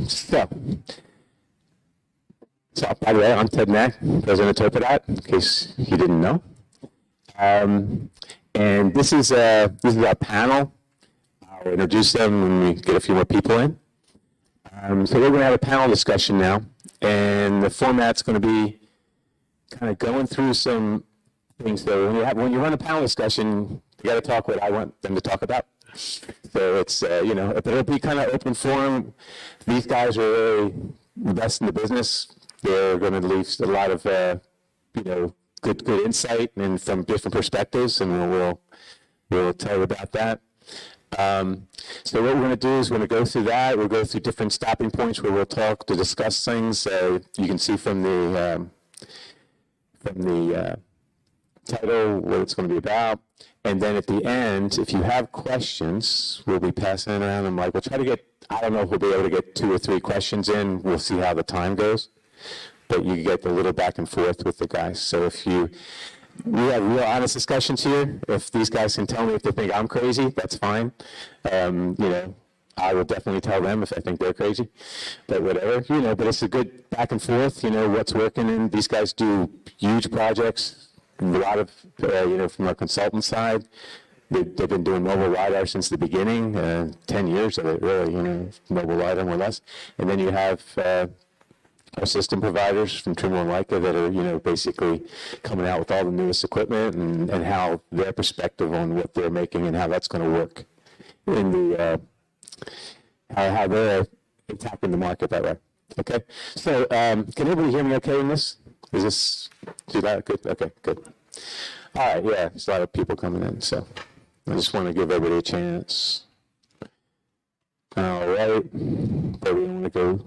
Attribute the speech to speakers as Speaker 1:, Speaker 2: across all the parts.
Speaker 1: So, by the way, I'm Ted Knaak, president of TopoDOT, in case you didn't know. And this is our panel. I'll introduce them when we get a few more people in. So we're going to have a panel discussion now, and the format's going to be kind of going through some things. So when you run a panel discussion, you got to talk what I want them to talk about. So it's but it'll be kind of open forum. These guys are really the best in the business. They're going to leave a lot of good insight and from different perspectives, and we'll tell you about that. So what we're going to do is we're going to go through that. We'll go through different stopping points where we'll talk to discuss things. You can see from the title what it's going to be about. And then at the end, if you have questions, we'll be passing it around. And we'll try to get, I don't know if we'll be able to get 2 or 3 questions in. We'll see how the time goes. But you get a little back and forth with the guys. So we have real honest discussions here. If these guys can tell me if they think I'm crazy, that's fine. I will definitely tell them if I think they're crazy. But whatever, but it's a good back and forth, what's working. And these guys do huge projects. A lot of, from our consultant side, they've been doing mobile LiDAR since the beginning, 10 years of it, really, mobile LiDAR more or less. And then you have our system providers from Trimble and Leica that are, basically coming out with all the newest equipment and how their perspective on what they're making and how that's going to work in the, how they're attacking the market that way. Okay, so can everybody hear me okay in this? Is this too loud? Good. Okay, good. All right, yeah, there's a lot of people coming in, so I just want to give everybody a chance. All right, where we want to go?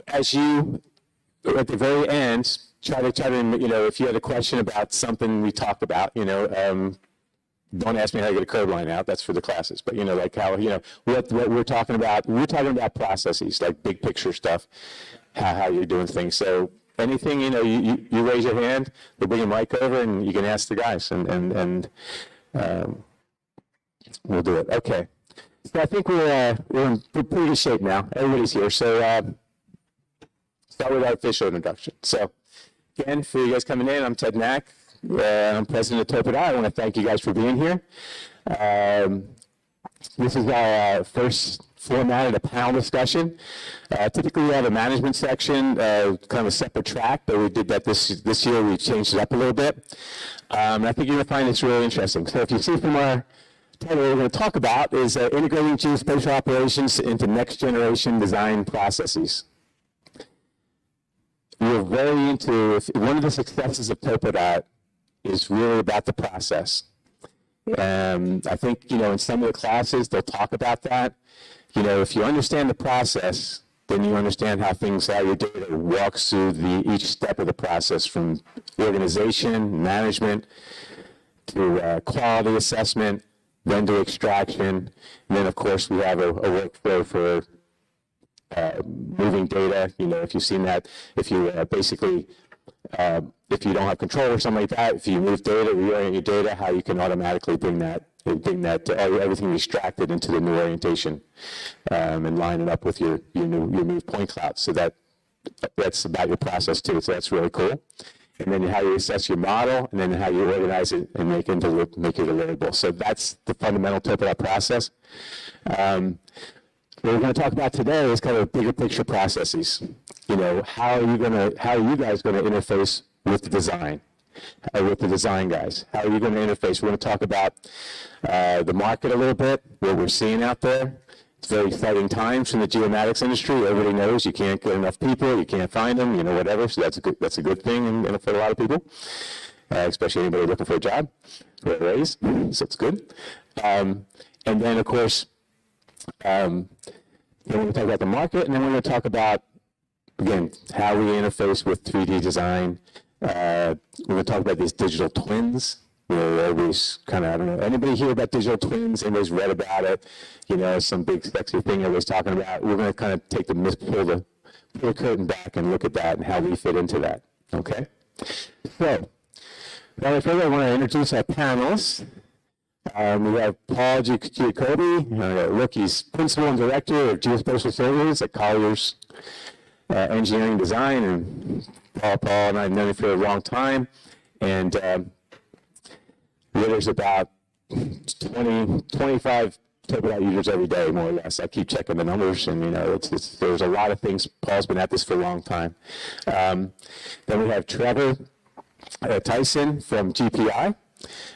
Speaker 1: As you, at the very end, try to, if you had a question about something we talked about, don't ask me how to get a curb line out. That's for the classes. But like how what we're talking about. We're talking about processes, like big picture stuff, how you're doing things. So anything you raise your hand, we'll bring a mic over, and you can ask the guys, and we'll do it. Okay. So I think we're in pretty good shape now. Everybody's here. So start with our official introduction. So again, for you guys coming in, I'm Ted Knaak. I'm president of TopoDOT. I want to thank you guys for being here. This is our first format of a panel discussion. Typically, we have a management section, kind of a separate track, but we did that this year. We changed it up a little bit. I think you're going to find this really interesting. So if you see from our title, what we're going to talk about is integrating geospatial operations into next generation design processes. We're very into, one of the successes of TopoDOT is really about the process. I think, in some of the classes, they'll talk about that. If you understand the process, then you understand how your data walks through each step of the process, from organization, management, to quality assessment, then to extraction. And then, of course, we have a workflow for moving data. If you've seen that, if you if you don't have control or something like that, if you move data, reorient your data, how you can automatically bring everything extracted into the new orientation, and line it up with your new point cloud. So that's about your process too. So that's really cool. And then how you assess your model, and then how you organize it and make it deliverable. So that's the fundamental TopoDOT process. What we're going to talk about today is kind of bigger picture processes. How are you guys going to interface with the design, with the design guys? How are you going to interface? We're going to talk about the market a little bit, what we're seeing out there. It's very exciting times in the geomatics industry. Everybody knows you can't get enough people, you can't find them, whatever. So that's a good thing for a lot of people, especially anybody looking for a job or a raise. So it's good. And then, of course, then we're going to talk about the market, and then we're going to talk about, again, how we interface with 3D design. We're going to talk about these digital twins. Everybody's kind of, I don't know, anybody hear about digital twins? Anybody's read about it? Some big sexy thing everybody's talking about. We're going to kind of pull the curtain back and look at that and how we fit into that. Okay? So, without further ado, I want to introduce our panelists. We have Paul Giacobi. Look, he's principal and director of Geospatial Services at Collier's Engineering Design. And Paul and I have known him for a long time. And there's about 25 TopoDOT users every day, more or less. I keep checking the numbers, and there's a lot of things. Paul's been at this for a long time. Then we have Trevor Tyson from GPI.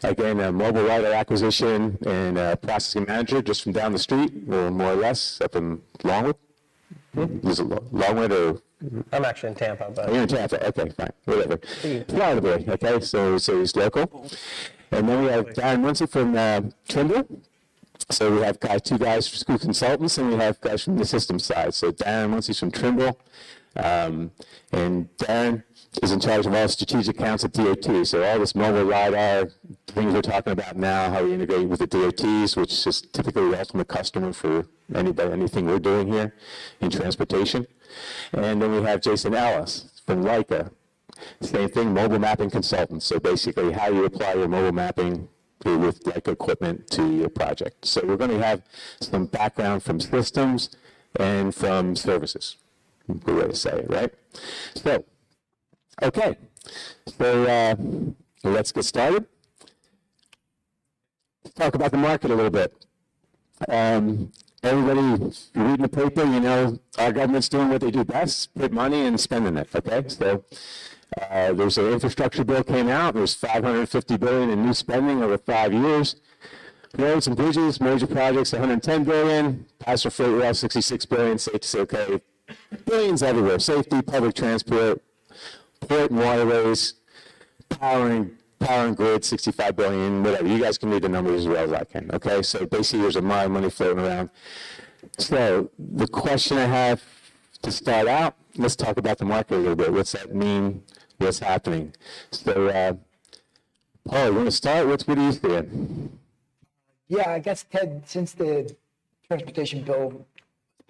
Speaker 1: Again, a mobile rider acquisition and processing manager just from down the street, or more or less, up in Longwood. Is it Longwood or?
Speaker 2: I'm actually in Tampa, but.
Speaker 1: You're in Tampa, okay, fine, whatever. Florida boy, okay, so he's local. And then we have Darren Muncie from Trimble. So we have two guys from school consultants, and we have guys from the systems side. So Darren Muncie's from Trimble, and Darren is in charge of all strategic accounts at DOT. So all this mobile LiDAR things we're talking about now, how we integrate with the DOTs, which is typically the ultimate customer for anything we're doing here in transportation. And then we have Jason Ellis from Leica. Same thing, mobile mapping consultants. So basically how you apply your mobile mapping with Leica equipment to your project. So we're going to have some background from systems and from services. Good way to say it, right? So, okay. So let's get started. Let's talk about the market a little bit. Everybody, you're reading the paper, you know our government's doing what they do best, put money and spending it, okay? So there's an infrastructure bill came out. There's $550 billion in new spending over 5 years. Roads and bridges, major projects, $110 billion. Passenger freight rail, $66 billion. Safe to say, okay, billions everywhere. Safety, public transport, port and waterways, power and grid, $65 billion, whatever. You guys can read the numbers as well as I can, okay? So basically, there's a lot of money floating around. So the question I have to start out, let's talk about the market a little bit. What's that mean? What's happening? So, Paul, you want to start? What do you see?
Speaker 3: Yeah, I guess, Ted, since the transportation bill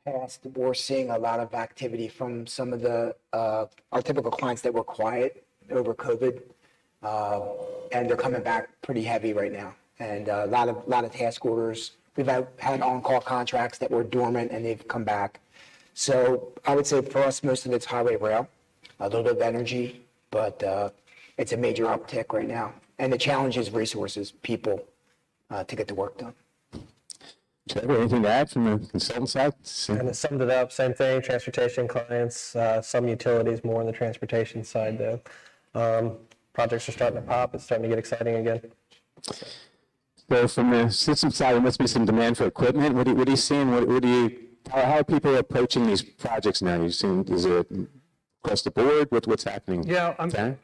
Speaker 3: passed, we're seeing a lot of activity from some of the our typical clients that were quiet over COVID, and they're coming back pretty heavy right now. And a lot of task orders. We've had on-call contracts that were dormant, and they've come back. So I would say for us, most of it's highway rail, a little bit of energy, but it's a major uptick right now. And the challenge is resources, people, to get the work done.
Speaker 1: Trevor, anything to add from the consultant side?
Speaker 2: And it summed it up, same thing, transportation clients, some utilities, more on the transportation side though. Projects are starting to pop, it's starting to get exciting again.
Speaker 1: So from the system side, there must be some demand for equipment. What are you seeing? How are people approaching these projects now? Is it across the board? What's happening?
Speaker 4: Yeah,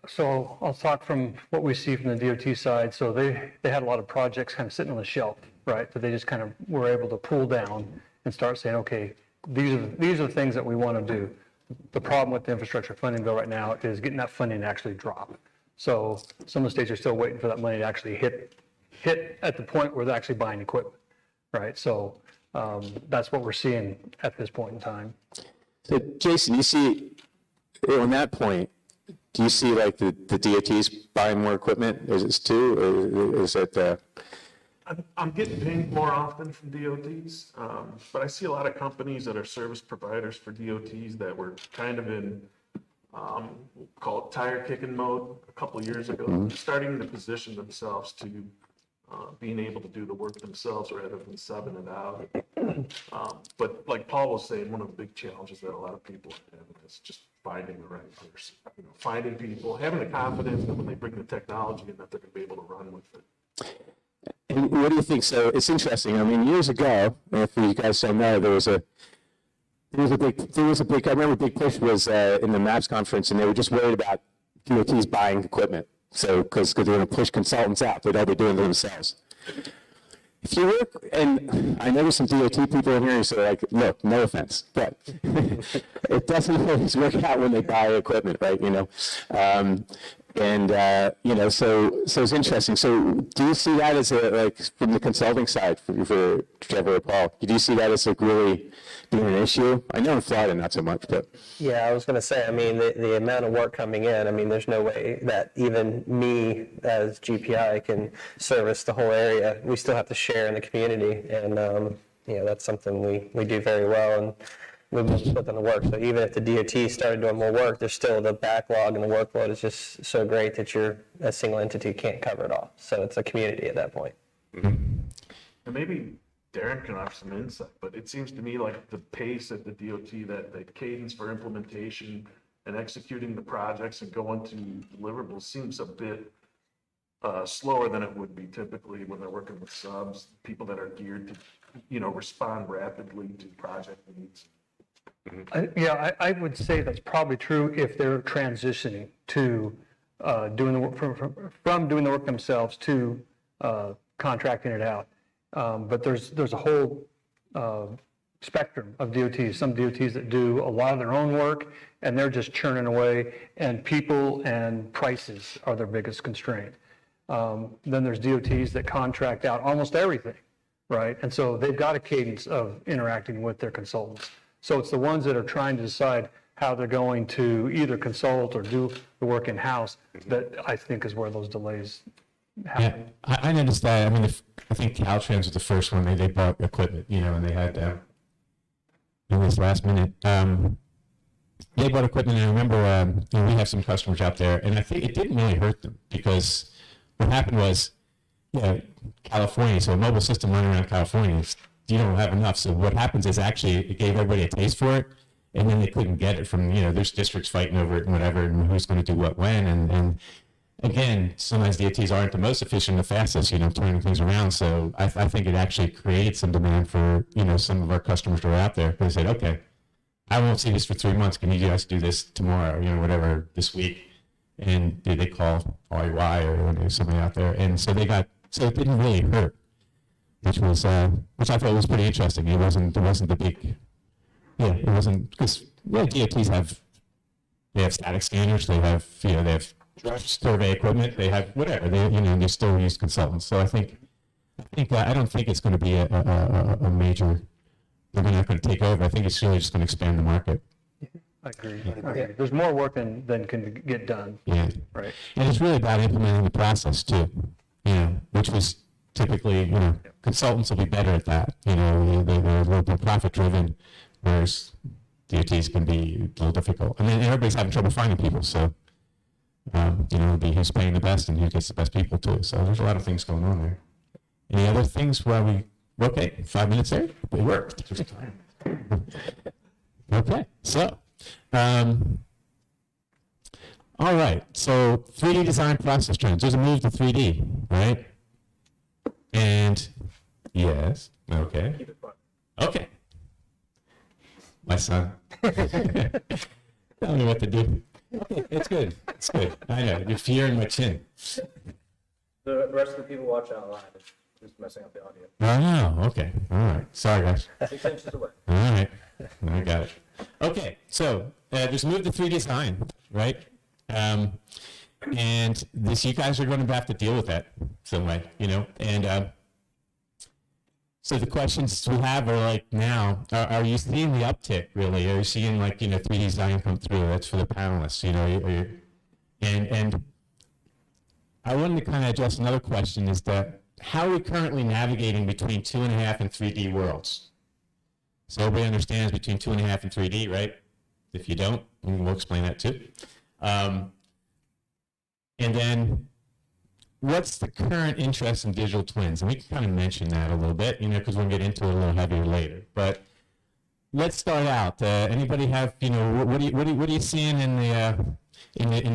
Speaker 4: so I'll talk from what we see from the DOT side. So they had a lot of projects kind of sitting on the shelf, right? That they just kind of were able to pull down and start saying, okay, these are the things that we want to do. The problem with the infrastructure funding bill right now is getting that funding to actually drop. So some of the states are still waiting for that money to actually hit at the point where they're actually buying equipment, right? So that's what we're seeing at this point in time.
Speaker 1: So Jason, you see, on that point, do you see like the DOTs buying more equipment? Is it too, or is it?
Speaker 5: I'm getting pinged more often from DOTs, but I see a lot of companies that are service providers for DOTs that were kind of in, call it tire kicking mode a couple of years ago, starting to position themselves to being able to do the work themselves rather than subbing it out. But like Paul was saying, one of the big challenges that a lot of people are having is just finding the right person, finding people, having the confidence that when they bring the technology in that they're going to be able to run with it.
Speaker 1: And what do you think? So it's interesting. I mean, years ago, if you guys don't know, there was a big. I remember a big push was in the MAPS conference, and they were just worried about DOTs buying equipment. So because they're going to push consultants out, they'd all be doing it themselves. If you work, and I know there's some DOT people in here who say, like, look, no offense, but it doesn't always work out when they buy equipment, right? And, so it's interesting. So do you see that as from the consulting side for Trevor or Paul, do you see that as really being an issue? I know in Florida, not so much, but.
Speaker 2: Yeah, I was going to say, I mean, the amount of work coming in, I mean, there's no way that even me as GPI can service the whole area. We still have to share in the community, and, that's something we do very well, and we must put in the work. So even if the DOT started doing more work, there's still the backlog, and the workload is just so great that a single entity can't cover it all. So it's a community at that point.
Speaker 5: And maybe Darren can offer some insight, but it seems to me like the pace at the DOT, that the cadence for implementation and executing the projects and going to deliverables seems a bit slower than it would be typically when they're working with subs, people that are geared to, respond rapidly to project needs.
Speaker 4: I would say that's probably true if they're transitioning to doing the work from doing the work themselves to contracting it out. But there's a whole spectrum of DOTs. Some DOTs that do a lot of their own work, and they're just churning away, and people and prices are their biggest constraint. Then there's DOTs that contract out almost everything, right? And so they've got a cadence of interacting with their consultants. So it's the ones that are trying to decide how they're going to either consult or do the work in-house that I think is where those delays happen.
Speaker 6: Yeah, I noticed that. I mean, I think Caltrans was the first one. They bought equipment, and they had in this last minute. They bought equipment, and I remember we have some customers out there, and I think it didn't really hurt them because what happened was, California, so a mobile system running around California, you don't have enough. So what happens is actually it gave everybody a taste for it, and then they couldn't get it from, there's districts fighting over it and whatever, and who's going to do what when. And again, sometimes DOTs aren't the most efficient, the fastest, turning things around. So I think it actually created some demand for, some of our customers who are out there. They said, okay, I won't see this for 3 months. Can you guys do this tomorrow, whatever, this week? And they call REY or somebody out there. And so so it didn't really hurt, which I thought was pretty interesting. It wasn't the big, it wasn't, because DOTs have static scanners, they have survey equipment, they have whatever, they still use consultants. So I don't think it's going to be a major, they're not going to take over. I think it's really just going to expand the market.
Speaker 4: I agree. There's more work than can get done.
Speaker 6: Yeah.
Speaker 4: Right.
Speaker 6: And it's really about implementing the process too, which was typically, consultants will be better at that. They're a little bit profit driven, whereas DOTs can be a little difficult. And then everybody's having trouble finding people. So, it'll be who's paying the best and who gets the best people too. So there's a lot of things going on there. Any other things okay, 5 minutes there? It worked. Okay, so, all right. So 3D design process trends. There's a move to 3D, right? And yes, okay.
Speaker 5: Keep it fun.
Speaker 6: Okay. My son. Tell me what to do. Okay, it's good. It's good. I know. You're fearing my chin.
Speaker 7: The rest of the people watching online is just messing up the audio.
Speaker 6: Oh, okay. All right. Sorry, guys.
Speaker 7: 6 inches away.
Speaker 6: All right. I got it. Okay. So there's a move to 3D design, right? And you guys are going to have to deal with that some way, and so the questions we have are like now, are you seeing the uptick really? Are you seeing 3D design come through? That's for the panelists, and I wanted to kind of address another question is that how are we currently navigating between 2.5 and 3D worlds? So everybody understands between 2.5 and 3D, right? If you don't, we'll explain that too. And then, what's the current interest in digital twins? And we can kind of mention that a little bit, because we'll get into it a little heavier later. But let's start out. Anybody have, what are you seeing in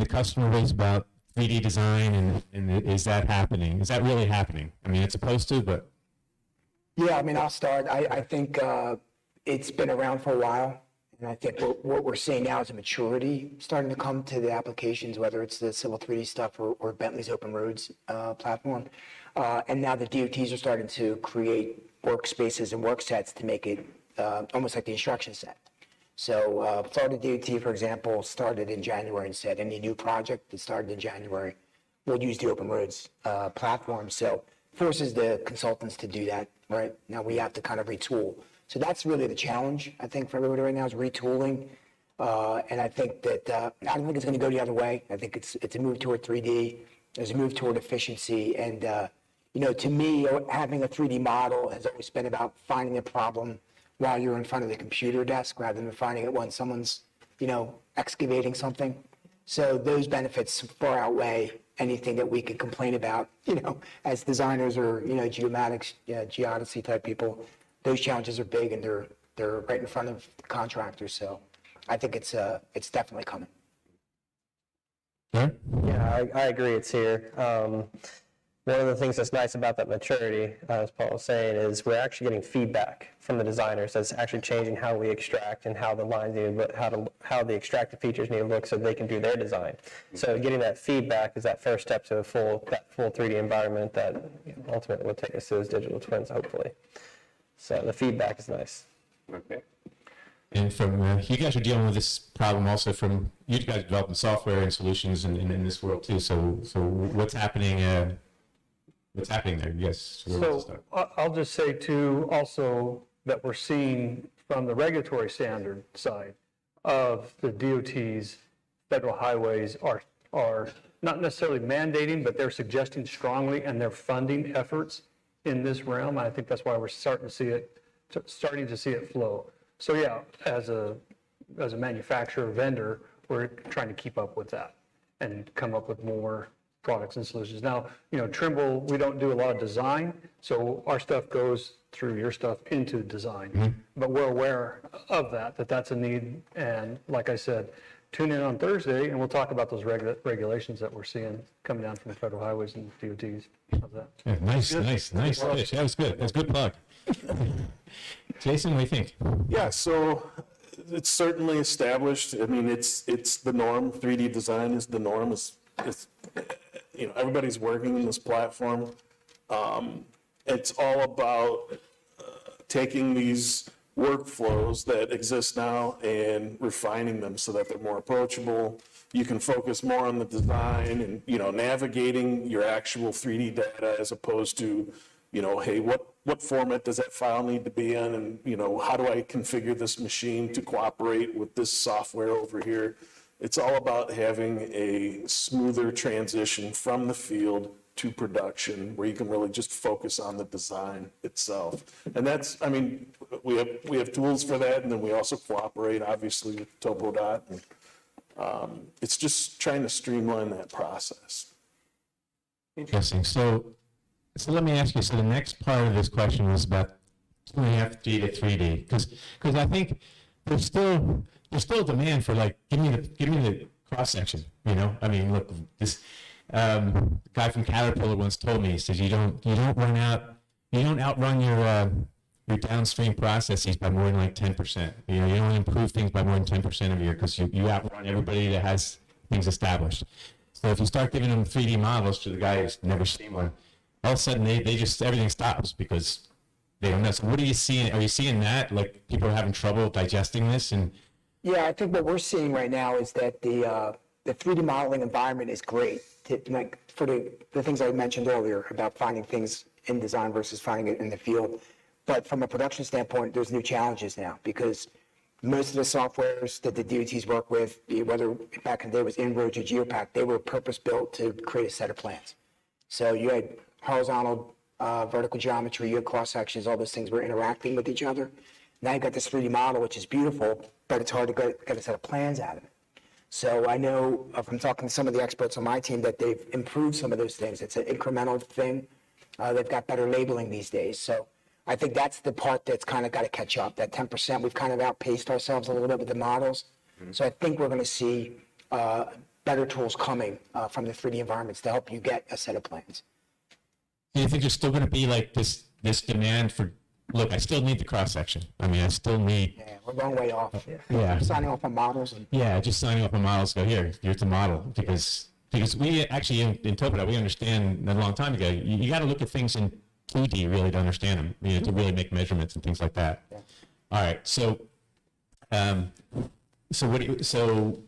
Speaker 6: the customer base about 3D design, and is that happening? Is that really happening? I mean, it's supposed to, but.
Speaker 3: Yeah, I mean, I'll start. I think it's been around for a while. And I think what we're seeing now is a maturity starting to come to the applications, whether it's the Civil 3D stuff or Bentley's Open Roads platform. And now the DOTs are starting to create workspaces and work sets to make it almost like the instruction set. So Florida DOT, for example, started in January and said any new project that started in January will use the Open Roads platform. So forces the consultants to do that, right? Now we have to kind of retool. So that's really the challenge, I think, for everybody right now is retooling. And I think that, I don't think it's going to go the other way. I think it's a move toward 3D. There's a move toward efficiency. And, to me, having a 3D model has always been about finding a problem while you're in front of the computer desk rather than finding it when someone's, excavating something. So those benefits far outweigh anything that we could complain about, as designers or, geomatics, geodesy type people. Those challenges are big and they're right in front of contractors. So I think it's definitely coming.
Speaker 2: Yeah, I agree, it's here. One of the things that's nice about that maturity, as Paul was saying, is we're actually getting feedback from the designers that's actually changing how we extract and how the lines need to look, how the extracted features need to look so they can do their design. So getting that feedback is that first step to that full 3D environment that ultimately will take us to those digital twins, hopefully. So the feedback is nice.
Speaker 1: Okay.
Speaker 6: And from you guys are dealing with this problem also from you guys developing software and solutions in this world too. So what's happening? What's happening there? Yes.
Speaker 4: So I'll just say too, also that we're seeing from the regulatory standard side of the DOTs, federal highways are not necessarily mandating, but they're suggesting strongly and they're funding efforts in this realm. I think that's why we're starting to see it flow. So yeah, as a manufacturer, vendor, we're trying to keep up with that and come up with more products and solutions. Now, Trimble, we don't do a lot of design, so our stuff goes through your stuff into design. But we're aware of that's a need. And like I said, tune in on Thursday and we'll talk about those regulations that we're seeing coming down from the federal highways and DOTs. How's that?
Speaker 6: Yeah, nice pitch. That was good. That's a good plug. Jason, what do you think?
Speaker 5: Yeah, so it's certainly established. I mean, it's the norm. 3D design is the norm. It's everybody's working in this platform. It's all about taking these workflows that exist now and refining them so that they're more approachable. You can focus more on the design and, navigating your actual 3D data as opposed to, hey, what format does that file need to be in? And, how do I configure this machine to cooperate with this software over here? It's all about having a smoother transition from the field to production where you can really just focus on the design itself. And we have tools for that, and then we also cooperate, obviously, with TopoDOT. And, it's just trying to streamline that process.
Speaker 6: Interesting. So let me ask you, so the next part of this question was about 2.5D to 3D, because I think there's still demand for give me the cross section. Look, this guy from Caterpillar once told me, he says you don't outrun your downstream processes by more than 10%. You don't improve things by more than 10% of your, because you outrun everybody that has things established. So if you start giving them 3D models to the guy who's never seen one, all of a sudden they just everything stops because they don't know. So what are you seeing? Are you seeing that people are having trouble digesting this? And
Speaker 3: Yeah, I think what we're seeing right now is that the 3D modeling environment is great for the things I mentioned earlier about finding things in design versus finding it in the field. But from a production standpoint, there's new challenges now because most of the softwares that the DOTs work with, whether back in the day it was Inroads or Geopack, they were purpose-built to create a set of plans. So you had horizontal, vertical geometry, you had cross-sections, all those things were interacting with each other. Now you've got this 3D model, which is beautiful, but it's hard to get a set of plans out of it. So I know from talking to some of the experts on my team that they've improved some of those things. It's an incremental thing. They've got better labeling these days. So I think that's the part that's kind of got to catch up. That 10%, we've kind of outpaced ourselves a little bit with the models. So I think we're going to see better tools coming from the 3D environments to help you get a set of plans.
Speaker 6: Do you think there's still going to be this demand for, look, I still need the cross section. I still need.
Speaker 3: Yeah, we're a long way off.
Speaker 6: Yeah.
Speaker 3: Signing off on models.
Speaker 6: Just signing off on models. Go here's the model because we actually in TopoDOT we understand a long time ago you got to look at things in 2D really to understand them. To really make measurements and things like that. Yeah. All right, so So so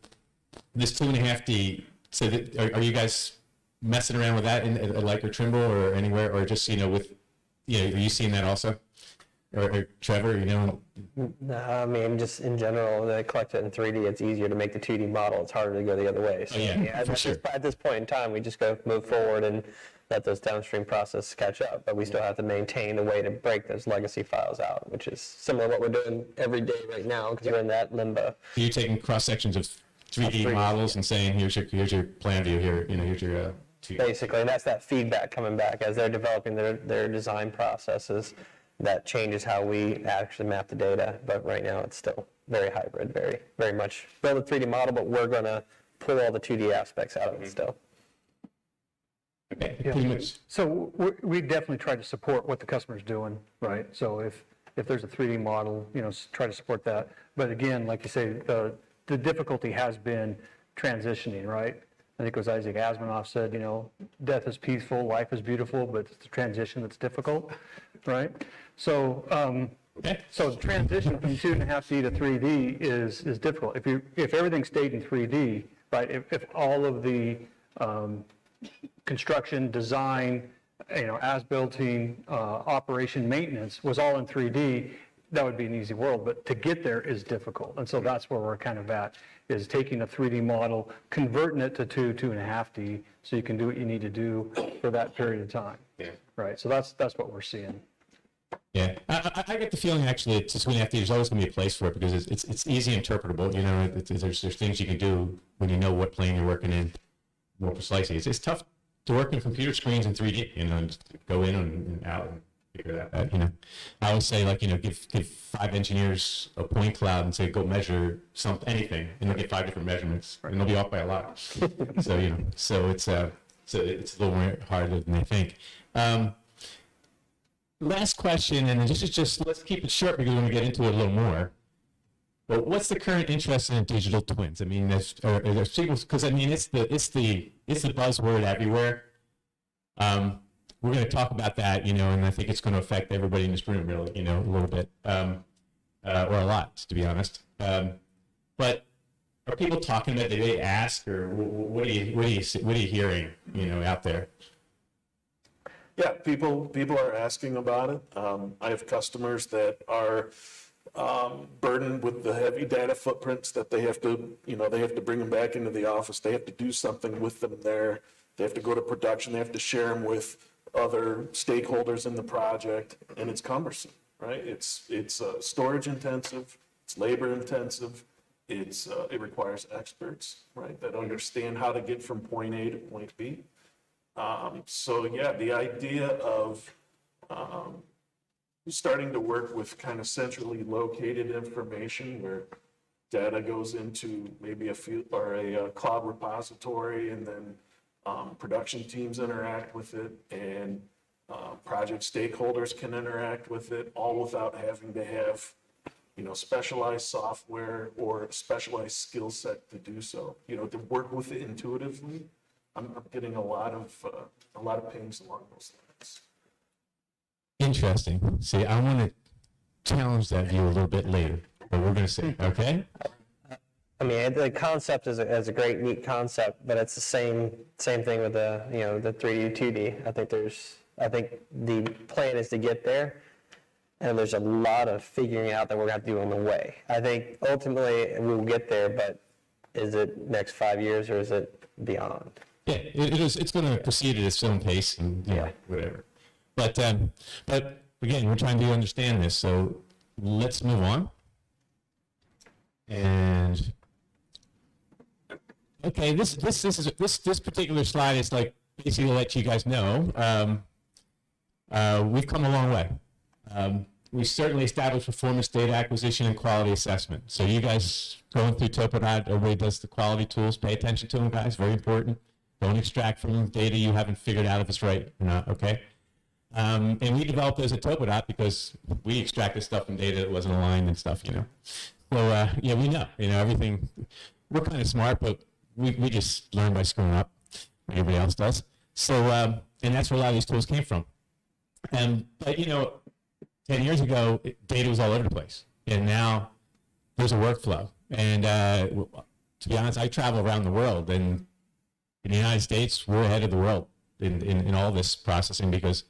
Speaker 6: this 2.5D, so are you guys messing around with that in like or Trimble or anywhere, or just, with, are you seeing that also? Or Trevor,
Speaker 2: No, I mean, just in general, they collect it in 3D, it's easier to make the 2D model, it's harder to go the other way. So,
Speaker 6: Oh, yeah, for sure.
Speaker 2: At this point in time, we just go move forward and let those downstream processes catch up, but we still have to maintain a way to break those legacy files out, which is similar to what we're doing every day right now, because we're in that limbo.
Speaker 6: You're taking cross sections of 3D models and saying, here's your plan view here, here's your 2D.
Speaker 2: Basically, and that's that feedback coming back as they're developing their design processes. That changes how we actually map the data, but right now it's still very hybrid, very, very much build a 3D model, but we're going to pull all the 2D aspects out of it still.
Speaker 6: Okay, pretty much.
Speaker 4: So we definitely try to support what the customer's doing, right? So if there's a 3D model, try to support that. But again, like you say, the difficulty has been transitioning, right? I think it was Isaac Asimov said, death is peaceful, life is beautiful, but it's the transition that's difficult, right? So, so the transition from 2.5D to 3D is difficult. If everything stayed in 3D, right? If all of the construction, design, as-builting, operation, maintenance was all in 3D, that would be an easy world, but to get there is difficult. And so that's where we're kind of at, is taking a 3D model, converting it to 2.5D, so you can do what you need to do for that period of time.
Speaker 6: Yeah.
Speaker 4: Right, so that's what we're seeing.
Speaker 6: Yeah, I get the feeling actually it's 2.5D, there's always going to be a place for it because it's easy interpretable. There's things you can do when you know what plane you're working in more precisely. It's tough to work on computer screens in 3D, and just go in and out and figure that out. I always say, give 5 engineers a point cloud and say, go measure anything, and they'll get 5 different measurements, and they'll be off by a lot. So it's a little more harder than they think. Last question, and this is just, let's keep it short because we're going to get into it a little more. But what's the current interest in digital twins? I mean, there's people, because it's the buzzword everywhere. We're going to talk about that, and I think it's going to affect everybody in this room, really, a little bit, or a lot, to be honest. But are people talking about it? Do they ask, or what are you hearing, out there?
Speaker 5: Yeah, people are asking about it. I have customers that are burdened with the heavy data footprints that they have to bring them back into the office. They have to do something with them there. They have to go to production. They have to share them with other stakeholders in the project, and it's cumbersome, right? It's storage intensive, it's labor intensive, it requires experts, right, that understand how to get from point A to point B. So yeah, the idea of starting to work with kind of centrally located information where data goes into maybe a field or a cloud repository, and then production teams interact with it, and project stakeholders can interact with it, all without having to have specialized software or specialized skill set to do so. To work with it intuitively. I'm getting a lot of pings along those lines.
Speaker 6: Interesting. See, I want to challenge that view a little bit later, but we're going to see. Okay.
Speaker 2: I mean, the concept is a great, neat concept, but it's the same thing with the 3D, 2D. I think the plan is to get there, and there's a lot of figuring out that we're going to have to do on the way. I think ultimately we will get there, but is it next 5 years or is it beyond?
Speaker 6: Yeah, it's going to proceed at its own pace, and whatever. But again, we're trying to understand this, so let's move on. And okay, this particular slide is like basically to let you guys know we've come a long way. We certainly established performance data acquisition and quality assessment. So you guys going through TopoDOT, everybody does the quality tools. Pay attention to them, guys. Very important. Don't extract from data you haven't figured out if it's right or not. Okay. And we developed those at TopoDOT because we extracted stuff from data that wasn't aligned and stuff. So yeah, we know. Everything. We're kind of smart, but we just learn by screwing up. Everybody else does. So and that's where a lot of these tools came from. But 10 years ago, data was all over the place. And now there's a workflow. And to be honest, I travel around the world, and in the United States, we're ahead of the world in all this processing because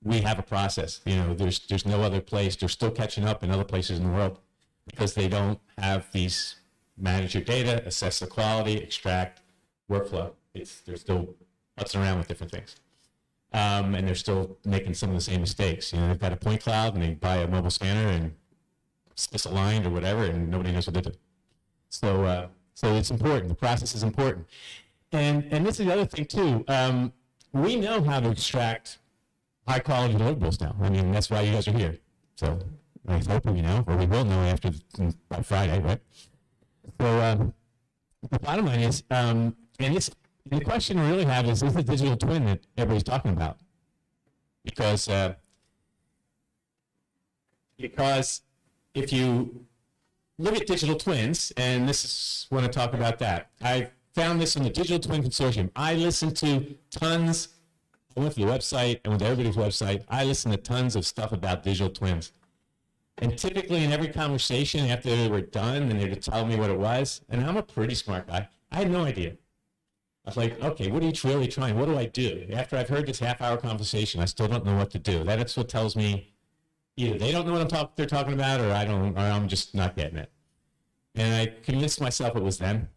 Speaker 6: we have a process. You know, there's no other place. They're still catching up in other places in the world because they don't have these manage your data, assess the quality, extract, workflow. They're still putzing around with different things. And they're still making some of the same mistakes. You know, they've got a point cloud and they buy a mobile scanner and it's misaligned or whatever, and nobody knows what to do. So it's important. The process is important. And this is the other thing too. We know how to extract high quality deliverables now. I mean, that's why you guys are here. So I hope we know, or we will know by Friday, right? So the bottom line is, and the question we really have is the digital twin that everybody's talking about? Because if you look at digital twins, and this is when I talk about that, I found this in the Digital Twin Consortium. I listened to tons. I went to the website, and with everybody's website, I listened to tons of stuff about digital twins. And typically in every conversation after they were done, and they would tell me what it was, and I'm a pretty smart guy, I had no idea. I was like, okay, what are you really trying? What do I do? After I've heard this half-hour conversation, I still don't know what to do. That's what tells me either they don't know what they're talking about, or I'm just not getting it. And I convinced myself it was them.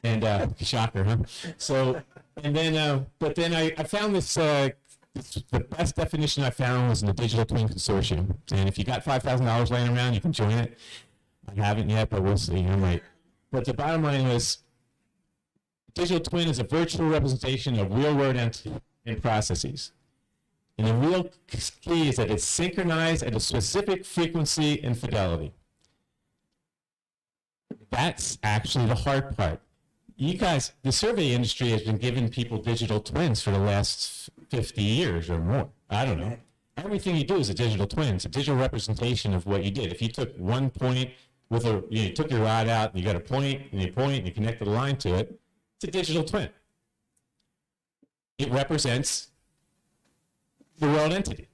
Speaker 6: And shocker, huh? So, and then, but then I found this. The best definition I found was in the Digital Twin Consortium. And if you got $5,000 laying around, you can join it. I haven't yet, but we'll see. I might. But the bottom line was, digital twin is a virtual representation of real-world entities and processes. And the real key is that it's synchronized at a specific frequency and fidelity. That's actually the hard part. You guys, the survey industry has been giving people digital twins for the last 50 years or more. I don't know. Everything you do is a digital twin. It's a digital representation of what you did. If you took one point you took your rod out and you got a point and you connected a line to it, it's a digital twin. It represents the world entity,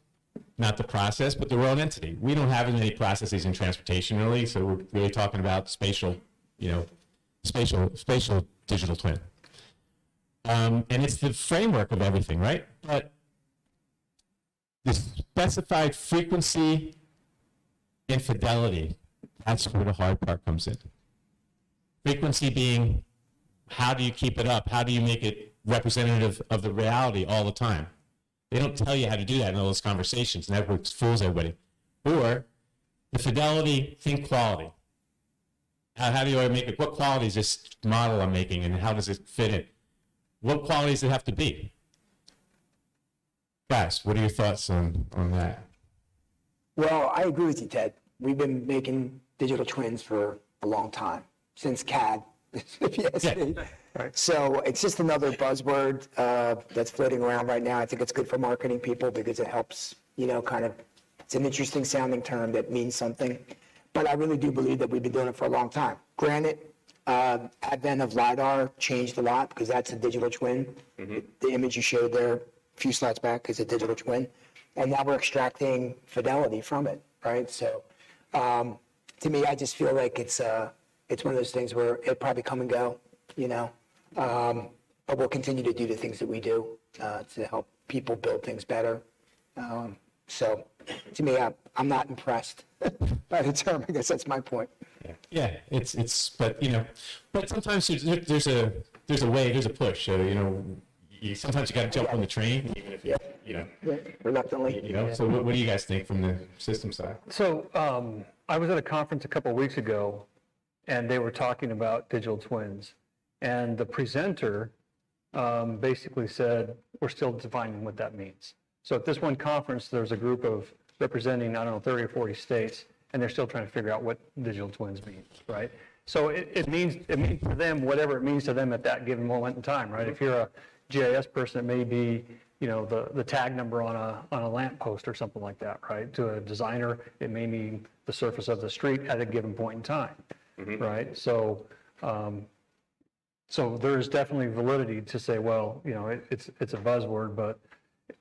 Speaker 6: not the process, but the world entity. We don't have any processes in transportation really, so we're really talking about spatial digital twin. And it's the framework of everything, right? But the specified frequency and fidelity, that's where the hard part comes in. Frequency being, how do you keep it up? How do you make it representative of the reality all the time? They don't tell you how to do that in all those conversations, and that fools everybody. Or the fidelity, think quality. How do I make it? What quality is this model I'm making, and how does it fit in? What qualities does it have to be? Guys, what are your thoughts on that?
Speaker 3: Well, I agree with you, Ted. We've been making digital twins for a long time, since CAD, if you ask me.
Speaker 4: Right.
Speaker 3: So it's just another buzzword that's floating around right now. I think it's good for marketing people because it helps, it's an interesting sounding term that means something. But I really do believe that we've been doing it for a long time. Granted, advent of LiDAR changed a lot because that's a digital twin. Mm-hmm. The image you showed there a few slides back is a digital twin. And now we're extracting fidelity from it, right? So to me, I just feel like it's one of those things where it'll probably come and go, but we'll continue to do the things that we do to help people build things better. So to me, I'm not impressed by the term. I guess that's my point.
Speaker 6: Yeah, but sometimes there's a push. So, sometimes you got to jump on the train, even if
Speaker 3: Reluctantly.
Speaker 6: So what do you guys think from the system side?
Speaker 4: So I was at a conference a couple of weeks ago, and they were talking about digital twins. And the presenter basically said, we're still defining what that means. So at this one conference, there's a group of representing, 30 or 40 states, and they're still trying to figure out what digital twins mean, right? So it means to them whatever it means to them at that given moment in time, right? If you're a GIS person, it may be, the tag number on a lamp post or something like that, right? To a designer, it may mean the surface of the street at a given point in time, right? So there's definitely validity to say, well, it's a buzzword, but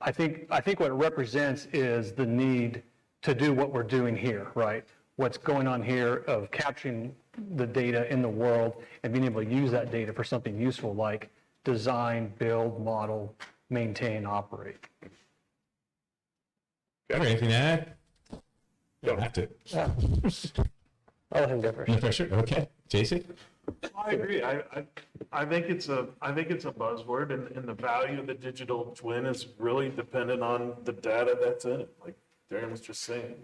Speaker 4: I think what it represents is the need to do what we're doing here, right? what's going on here of capturing the data in the world and being able to use that data for something useful like design, build, model, maintain, operate.
Speaker 6: Got anything to add? You don't have to.
Speaker 2: I'll let him go first.
Speaker 6: No pressure. Okay. Jason?
Speaker 5: I agree. I think it's a buzzword, and the value of the digital twin is really dependent on the data that's in it. Like Darren was just saying,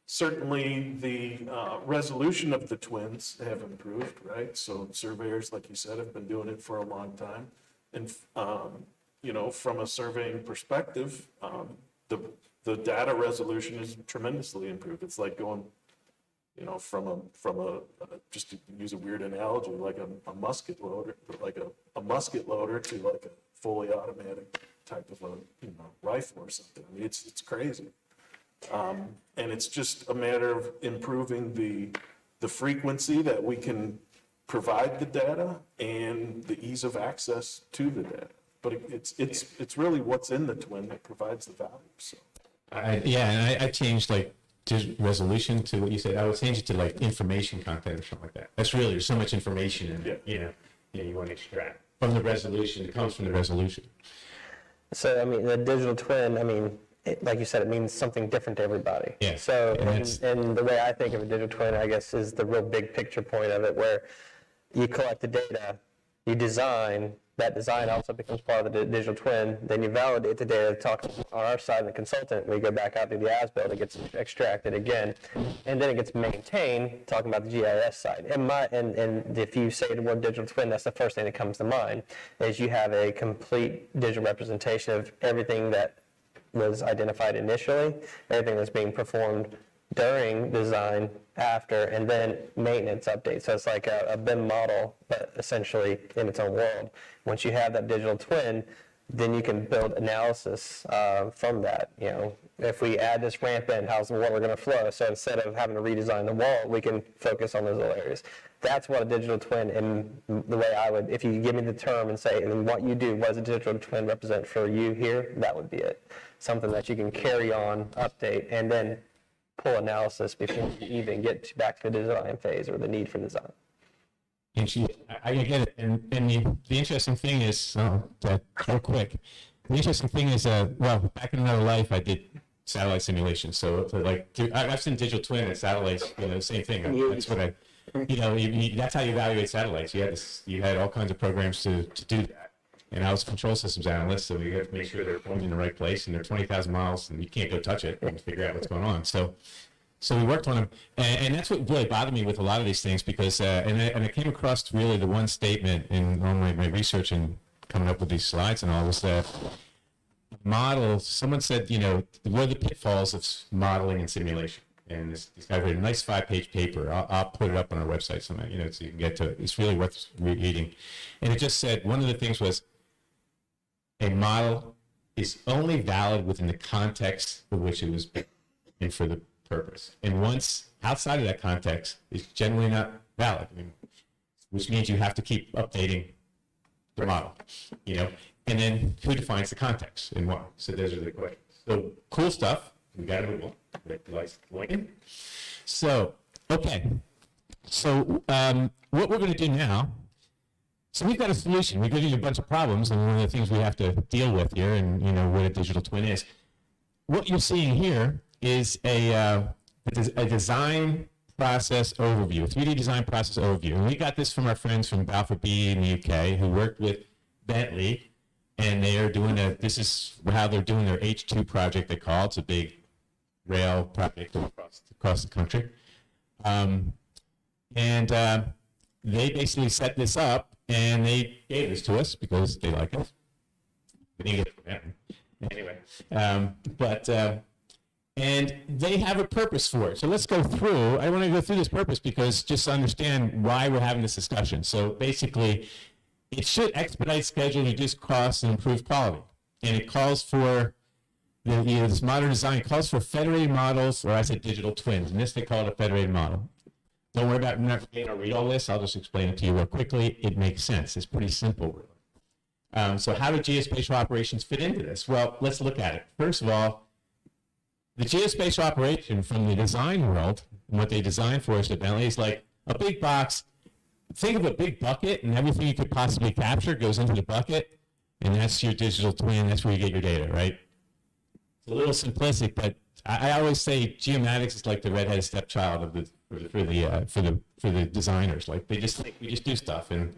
Speaker 5: certainly the resolution of the twins have improved, right? So surveyors, like you said, have been doing it for a long time, and from a surveying perspective, the data resolution is tremendously improved. It's like going, from a just to use a weird analogy, like a musket loader, a musket loader to like a fully automatic type of a rifle or something. I mean, it's crazy, and it's just a matter of improving the frequency that we can provide the data and the ease of access to the data. But it's really what's in the twin that provides the value. So.
Speaker 6: I changed like resolution to what you said. I would change it to like information content or something like that. That's really, there's so much information in it, you want to extract from the resolution. It comes from the resolution.
Speaker 2: So, I mean, the digital twin, like you said, it means something different to everybody.
Speaker 6: Yeah.
Speaker 2: So, and the way I think of a digital twin, I guess, is the real big picture point of it, where you collect the data, you design, that design also becomes part of the digital twin, then you validate the data, talk on our side, the consultant, we go back out to the as-built, it gets extracted again, and then it gets maintained, talking about the GIS side. And if you say the word digital twin, that's the first thing that comes to mind, is you have a complete digital representation of everything that was identified initially, everything that's being performed during design, after, and then maintenance update. So it's like a BIM model, but essentially in its own world. Once you have that digital twin, then you can build analysis from that. If we add this ramp in, how's the water going to flow? So instead of having to redesign the wall, we can focus on those little areas. That's what a digital twin, in the way I would, if you give me the term and say, and what you do, what does a digital twin represent for you here? That would be it. Something that you can carry on, update, and then pull analysis before you even get back to the design phase or the need for design.
Speaker 6: And I get it. And the interesting thing is, real quick, the interesting thing is, back in another life, I did satellite simulation. So I've seen digital twin and satellites, same thing. That's what that's how you evaluate satellites. You had all kinds of programs to do that. And I was a control systems analyst, so we have to make sure they're pointing in the right place, and they're 20,000 miles, and you can't go touch it and figure out what's going on. So we worked on them, and that's what really bothered me with a lot of these things, because and I came across really the one statement in all my research and coming up with these slides and all was that model. Someone said, what are the pitfalls of modeling and simulation? And this guy wrote a nice 5-page paper. I'll put it up on our website sometime, so you can get to it. It's really worth reading. And it just said one of the things was, a model is only valid within the context for which it was built and for the purpose. And once outside of that context, it's generally not valid, which means you have to keep updating the model, And then who defines the context and why? So those are the questions. So cool stuff. We got to move on. So, okay. So what we're going to do now, so we've got a solution. We've given you a bunch of problems, and one of the things we have to deal with here, and what a digital twin is. What you're seeing here is a design process overview, a 3D design process overview. And we got this from our friends from Balfour Beatty in the UK, who worked with Bentley, and they are doing this is how they're doing their H2 project, they call it. It's a big rail project across the country. They basically set this up, and they gave this to us because they like us. We didn't get it from them. Anyway, and they have a purpose for it. So let's go through. I want to go through this purpose because just to understand why we're having this discussion. So basically, it should expedite schedule, reduce costs, and improve quality. And it calls for this modern design calls for federated models, or I said digital twins. In this, they call it a federated model. Don't worry about not being able to read all this. I'll just explain it to you real quickly. It makes sense. It's pretty simple, really. So how do geospatial operations fit into this? Well, let's look at it. First of all, the geospatial operation from the design world, and what they designed for us at Bentley, is like a big box. Think of a big bucket, and everything you could possibly capture goes into the bucket, and that's your digital twin. That's where you get your data, right? It's a little simplistic, but I always say geomatics is like the redheaded stepchild of for the designers. Like they just think we just do stuff, and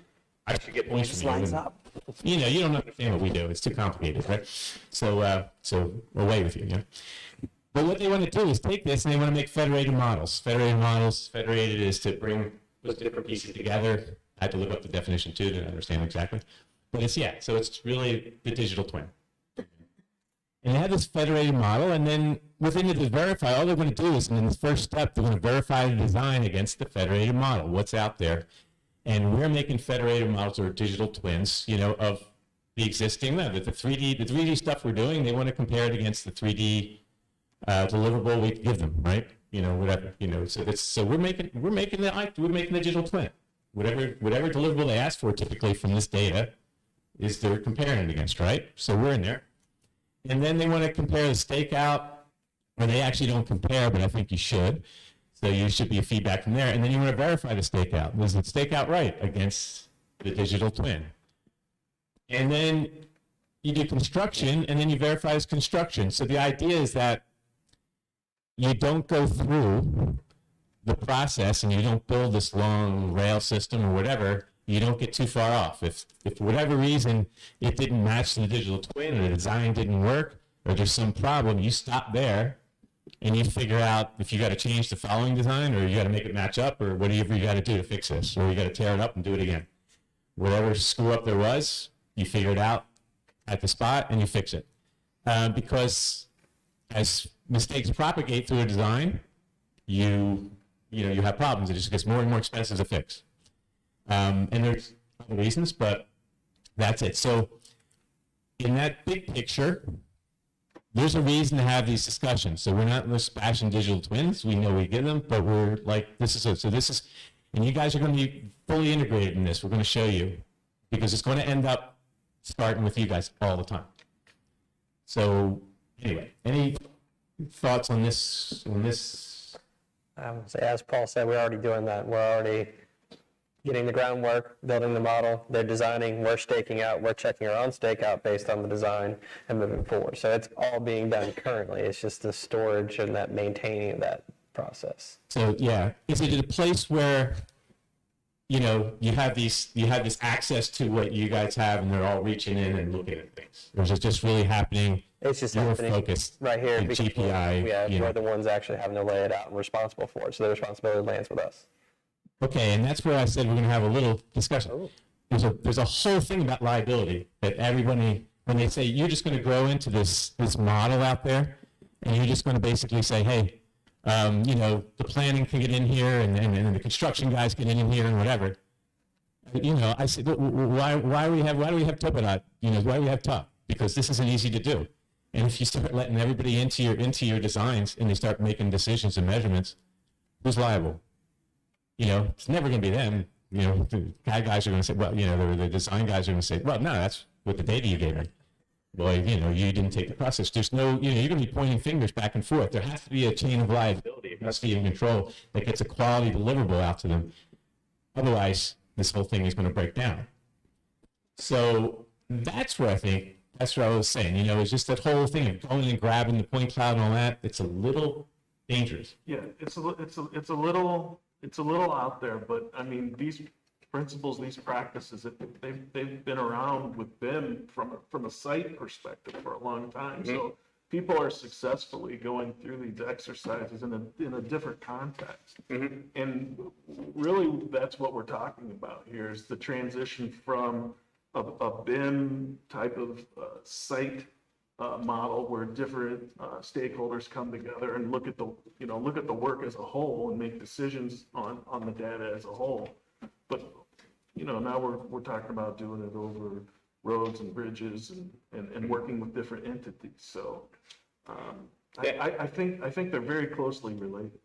Speaker 6: I should get points from you.
Speaker 3: Lines
Speaker 6: and,
Speaker 3: up.
Speaker 6: you know, you don't understand what we do. It's too complicated, right? So away with you, yeah. But what they want to do is take this and they want to make federated models. Federated is to bring those different pieces together. I had to look up the definition too to understand exactly. But so it's really the digital twin. And they have this federated model, and then within it is verify. All they're going to do is, in the first step, they're going to verify the design against the federated model, what's out there. And we're making federated models or digital twins, you know, of the existing lab. The 3D stuff we're doing, they want to compare it against the 3D deliverable we give them, right? You know, whatever. You know, so we're making the digital twin. Whatever deliverable they ask for, typically from this data, is they're comparing it against, right? So we're in there. And then they want to compare the stakeout, or they actually don't compare, but I think you should. So you should be a feedback from there. And then you want to verify the stakeout. Does the stakeout right against the digital twin? And then you do construction, and then you verify this construction. So the idea is that you don't go through the process and you don't build this long rail system or whatever. You don't get too far off. If for whatever reason it didn't match the digital twin, or the design didn't work, or there's some problem, you stop there and you figure out if you got to change the following design, or you got to make it match up, or whatever you got to do to fix this, or you got to tear it up and do it again. Whatever screw up there was, you figure it out at the spot and you fix it. Because as mistakes propagate through a design, you have problems. It just gets more and more expensive to fix. And there's other reasons, but that's it. So in that big picture, there's a reason to have these discussions. So we're not just bashing digital twins. We know we get them, but we're like, this is it. So this is, and you guys are going to be fully integrated in this. We're going to show you, because it's going to end up starting with you guys all the time. So anyway, any thoughts on this?
Speaker 2: So as Paul said, we're already doing that. We're already getting the groundwork, building the model, they're designing, we're staking out, we're checking our own stakeout based on the design and moving forward. So it's all being done currently. It's just the storage and that maintaining of that process.
Speaker 6: So yeah, is it a place where, you know, you have this access to what you guys have and they're all reaching in and looking at things? Or is it just really happening?
Speaker 2: It's just
Speaker 6: you're
Speaker 2: happening
Speaker 6: focused
Speaker 2: right here
Speaker 6: in
Speaker 2: because
Speaker 6: GPI.
Speaker 2: we're the ones actually having to lay it out and responsible for it. So the responsibility lands with us.
Speaker 6: Okay, and that's where I said we're going to have a little discussion. There's a whole thing about liability that everybody, when they say you're just going to grow into this model out there, and you're just going to basically say, hey, you know, the planning can get in here, and the construction guys get in here, and whatever. You know, I said, why do we have TopoDOT? You know, why do we have TOP? Because this isn't easy to do. And if you start letting everybody into your designs, and they start making decisions and measurements, who's liable? You know, it's never going to be them. You know, the guys are going to say, well, you know, the design guys are going to say, well, no, that's with the data you gave me. Boy, you know, you didn't take the process. There's no, you know, you're going to be pointing fingers back and forth. There has to be a chain of liability. It has to be in control that gets a quality deliverable out to them. Otherwise, this whole thing is going to break down. So that's where that's what I was saying. You know, it's just that whole thing of going and grabbing the point cloud and all that. It's a little dangerous.
Speaker 5: Yeah, it's a little out there, but I mean, these principles, these practices, they've been around with BIM from a site perspective for a long time. Mm-hmm. So people are successfully going through these exercises in a different context. Mm-hmm. And really, that's what we're talking about here, is the transition from a BIM type of site model where different stakeholders come together and look at the work as a whole and make decisions on the data as a whole. But you know, now we're talking about doing it over roads and bridges and working with different entities. So I think they're very closely related.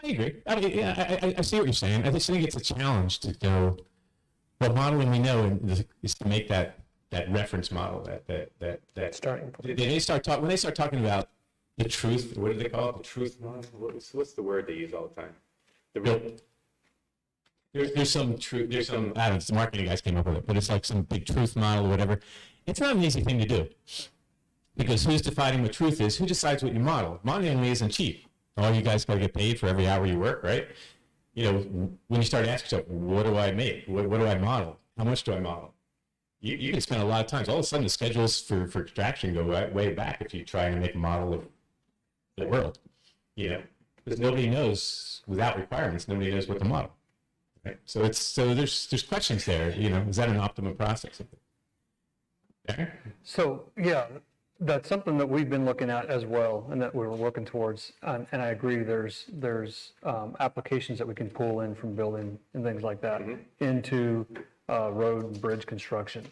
Speaker 6: I agree. I mean, yeah, I see what you're saying. I just think it's a challenge to go. What modeling we know is to make that reference model, that
Speaker 2: starting point.
Speaker 6: when they start talking about the truth, what do they call it? The truth model?
Speaker 1: What's the word they use all the time?
Speaker 6: There's some truth, I don't know, the marketing guys came up with it, but it's like some big truth model or whatever. It's not an easy thing to do. Because who's defining what truth is? Who decides what you model? Modeling isn't cheap. All you guys got to get paid for every hour you work, right? You know, when you start asking yourself, what do I make? What do I model? How much do I model? You can spend a lot of time. All of a sudden, the schedules for extraction go way back if you try and make a model of the world. You know, because nobody knows, without requirements, nobody knows what to model. Right? So there's questions there. You know, is that an optimum process? There?
Speaker 4: So, yeah, that's something that we've been looking at as well and that we're working towards. And I agree, there's applications that we can pull in from building and things like that into road and bridge construction.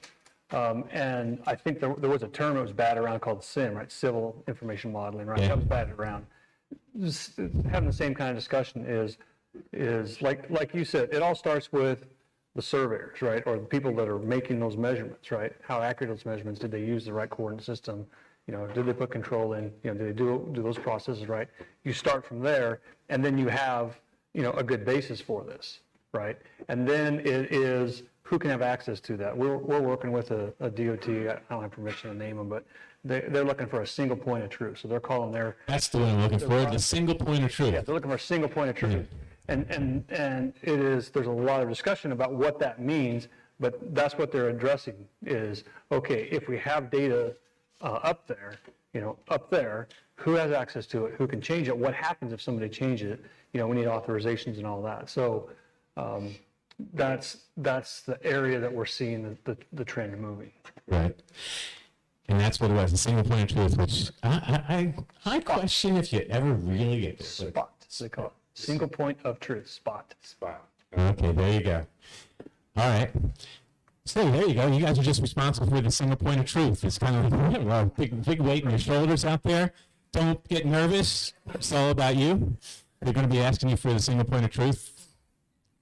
Speaker 4: And I think there was a term that was batted around called CIM, right? Civil Information Modeling, right?
Speaker 6: Yeah.
Speaker 4: That was batted around. Just having the same kind of discussion is like you said, it all starts with the surveyors, right? Or the people that are making those measurements, right? How accurate those measurements? Did they use the right coordinate system? You know, did they put control in? You know, did they do those processes right? You start from there, and then you have, you know, a good basis for this, right? And then it is who can have access to that. We're working with a DOT. I don't have permission to name them, but they're looking for a single point of truth. So they're calling their
Speaker 6: That's the one I'm looking for, the single point of truth.
Speaker 4: yeah, they're looking for a single point of truth. And there's a lot of discussion about what that means, but that's what they're addressing is, okay, if we have data up there, you know, who has access to it, who can change it, what happens if somebody changes it, you know, we need authorizations and all that. So that's the area that we're seeing the trend moving.
Speaker 6: Right. And that's what it was, a single point of truth, which I question if you ever really get there.
Speaker 4: Spot, they call it. Single point of truth, spot.
Speaker 6: Okay, there you go. All right. So there you go. You guys are just responsible for the single point of truth. It's kind of a big weight on your shoulders out there. Don't get nervous. It's all about you. They're going to be asking you for the single point of truth.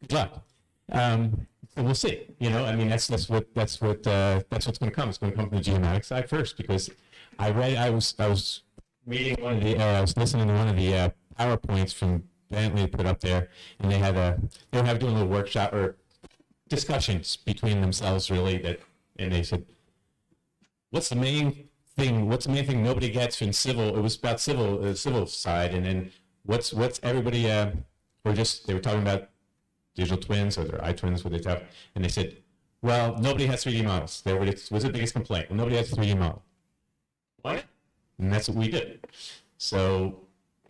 Speaker 6: Good luck. So we'll see. You know, I mean, that's what's going to come. It's going to come from the geomatic side first, because I was reading I was listening to one of the PowerPoints from Bentley put up there, and they were doing a little workshop or discussions between themselves, really, and they said, what's the main thing nobody gets in civil? It was about the civil side, and then what's everybody they were talking about digital twins or their iTwins, what they talk, and they said, well, nobody has 3D models. That was the biggest complaint. Well, nobody has a 3D model. What? And that's what we did. So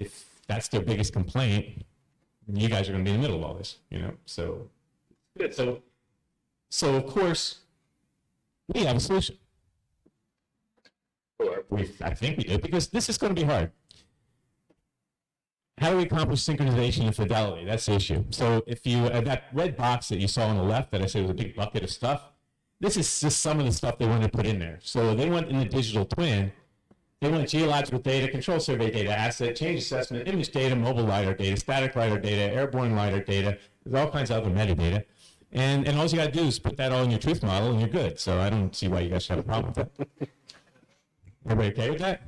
Speaker 6: if that's their biggest complaint, you guys are going to be in the middle of all this, you know. So good. So of course, we have a solution. I think we do, because this is going to be hard. How do we accomplish synchronization and fidelity? That's the issue. So if you, that red box that you saw on the left that I said was a big bucket of stuff, this is just some of the stuff they want to put in there. So they want in the digital twin, they want geological data, control survey data, asset, change assessment, image data, mobile LiDAR data, static LiDAR data, airborne LiDAR data. There's all kinds of other metadata. And all you got to do is put that all in your truth model and you're good. So I don't see why you guys should have a problem with that. Everybody okay with that?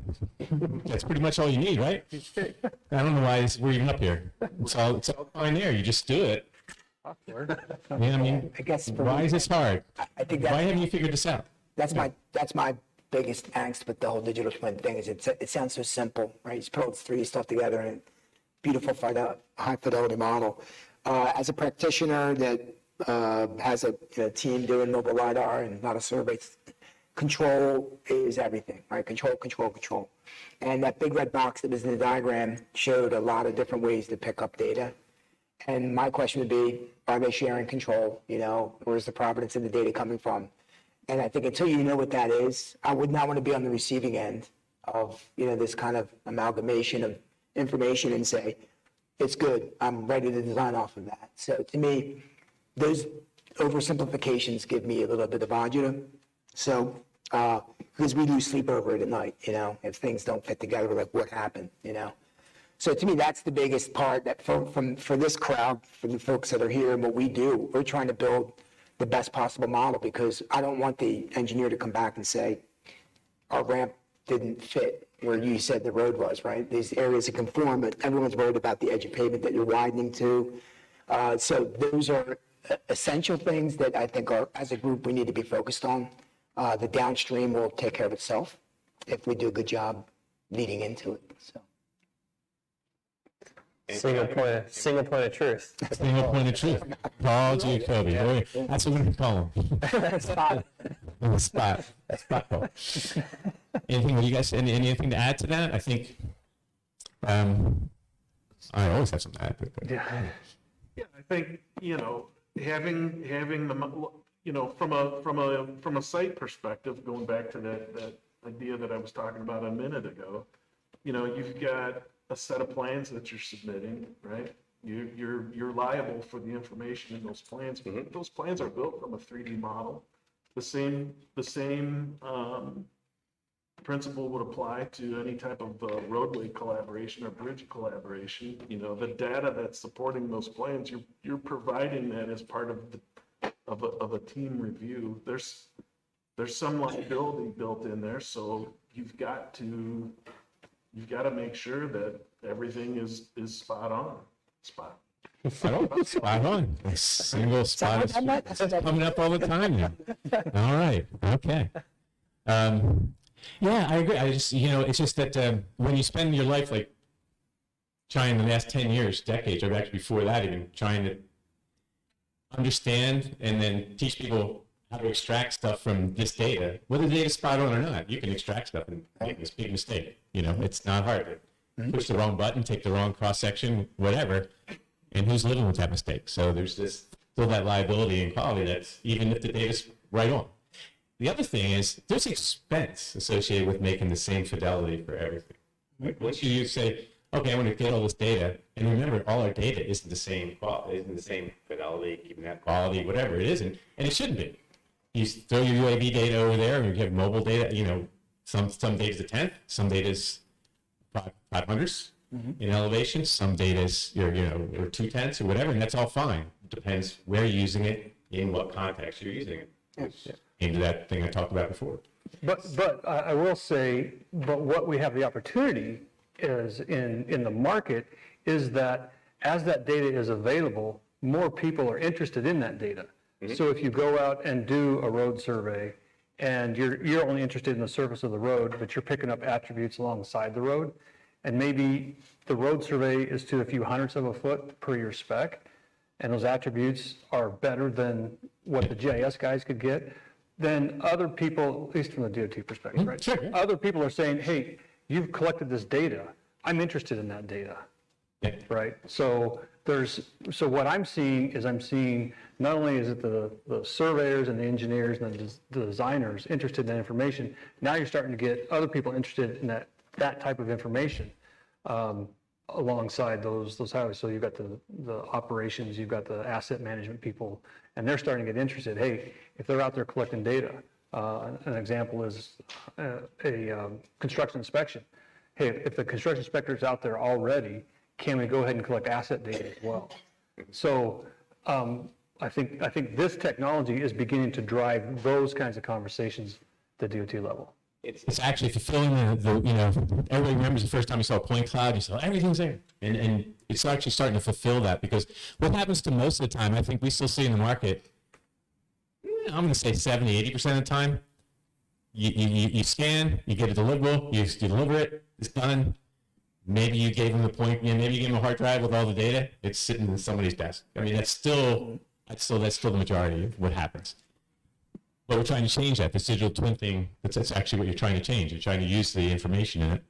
Speaker 6: That's pretty much all you need, right? I don't know why we're even up here. It's all fine there. You just do it. Yeah, I mean,
Speaker 3: I guess for
Speaker 6: why
Speaker 3: me,
Speaker 6: is this hard?
Speaker 3: I think
Speaker 6: Why haven't you figured this out?
Speaker 3: that's my biggest angst with the whole digital twin thing is it sounds so simple, right? You just put all this 3D stuff together and beautiful high fidelity model. As a practitioner that has a team doing mobile LiDAR and a lot of surveys, control is everything, right? Control. And that big red box that was in the diagram showed a lot of different ways to pick up data. And my question would be, are they sharing control? You know, where's the provenance of the data coming from? And I think until you know what that is, I would not want to be on the receiving end of, you know, this kind of amalgamation of information and say, it's good, I'm ready to design off of that. So to me, those oversimplifications give me a little bit of agita. So, because we lose sleep over it at night, you know, if things don't fit together, we're like, what happened, you know? So to me, that's the biggest part that for this crowd, for the folks that are here and what we do, we're trying to build the best possible model, because I don't want the engineer to come back and say, our ramp didn't fit where you said the road was, right? These areas that conform, but everyone's worried about the edge of pavement that you're widening to. So those are essential things that I think are, as a group, we need to be focused on. The downstream will take care of itself if we do a good job leading into it, so.
Speaker 2: Single point of truth.
Speaker 6: Single point of truth. Paul Giacobbe. Boy, that's what we call him.
Speaker 3: Spot.
Speaker 6: Spot. Spot Paul. Anything you guys? Anything to add to that? I think. I always have something to add. But.
Speaker 4: Yeah.
Speaker 5: Yeah, I think, having the, from a site perspective, going back to that idea that I was talking about a minute ago, you've got a set of plans that you're submitting, right? You're liable for the information in those plans. Those plans are built from a 3D model. The same principle would apply to any type of roadway collaboration or bridge collaboration. The data that's supporting those plans, you're providing that as part of a team review. There's some liability built in there, so you've got to make sure that everything is spot on. Spot
Speaker 6: on. A single spot is coming up all the time now. All right. Okay. Yeah, I agree. I just, it's just that when you spend your life like trying the last 10 years, decades, or actually before that even, trying to understand and then teach people how to extract stuff from this data, whether the data's spot on or not, you can extract stuff and make this big mistake. It's not hard. Push the wrong button, take the wrong cross-section, whatever, and who's living with that mistake? So there's still that liability and quality that's, even if the data's right on. The other thing is there's expense associated with making the same fidelity for everything. Right? Once you say, okay, I want to get all this data, and remember, all our data isn't the same quality, isn't the same fidelity, even that quality, whatever it isn't, and it shouldn't be. You throw your UAV data over there, and you have mobile data. Some data's a tenth, some data's 500ths in elevation, some data's or 2/10 or whatever, and that's all fine. It depends where you're using it, in what context you're using it. Yes. Into that thing I talked about before.
Speaker 4: But I will say, but what we have the opportunity is in the market is that as that data is available, more people are interested in that data. So if you go out and do a road survey and you're only interested in the surface of the road, but you're picking up attributes alongside the road, and maybe the road survey is to a few hundredths of a foot per your spec, and those attributes are better than what the GIS guys could get, then other people, at least from the DOT perspective, right?
Speaker 6: Sure.
Speaker 4: Other people are saying, hey, you've collected this data. I'm interested in that data.
Speaker 6: Yeah.
Speaker 4: Right? So what I'm seeing not only is it the surveyors and the engineers and the designers interested in that information, now you're starting to get other people interested in that type of information alongside those highways. So you've got the operations, you've got the asset management people, and they're starting to get interested. Hey, if they're out there collecting data, an example is a construction inspection. Hey, if the construction inspector is out there already, can we go ahead and collect asset data as well? So I think this technology is beginning to drive those kinds of conversations at the DOT level.
Speaker 6: It's actually fulfilling everybody remembers the first time you saw a point cloud, you saw everything's there. And it's actually starting to fulfill that, because what happens to most of the time, I think we still see in the market, I'm going to say 70, 80% of the time, you scan, you get a deliverable, you deliver it, it's done. Maybe you gave them the point, maybe you gave them a hard drive with all the data, it's sitting in somebody's desk. I mean, that's still the majority of what happens. But we're trying to change that. This digital twin thing, that's actually what you're trying to change. You're trying to use the information in it.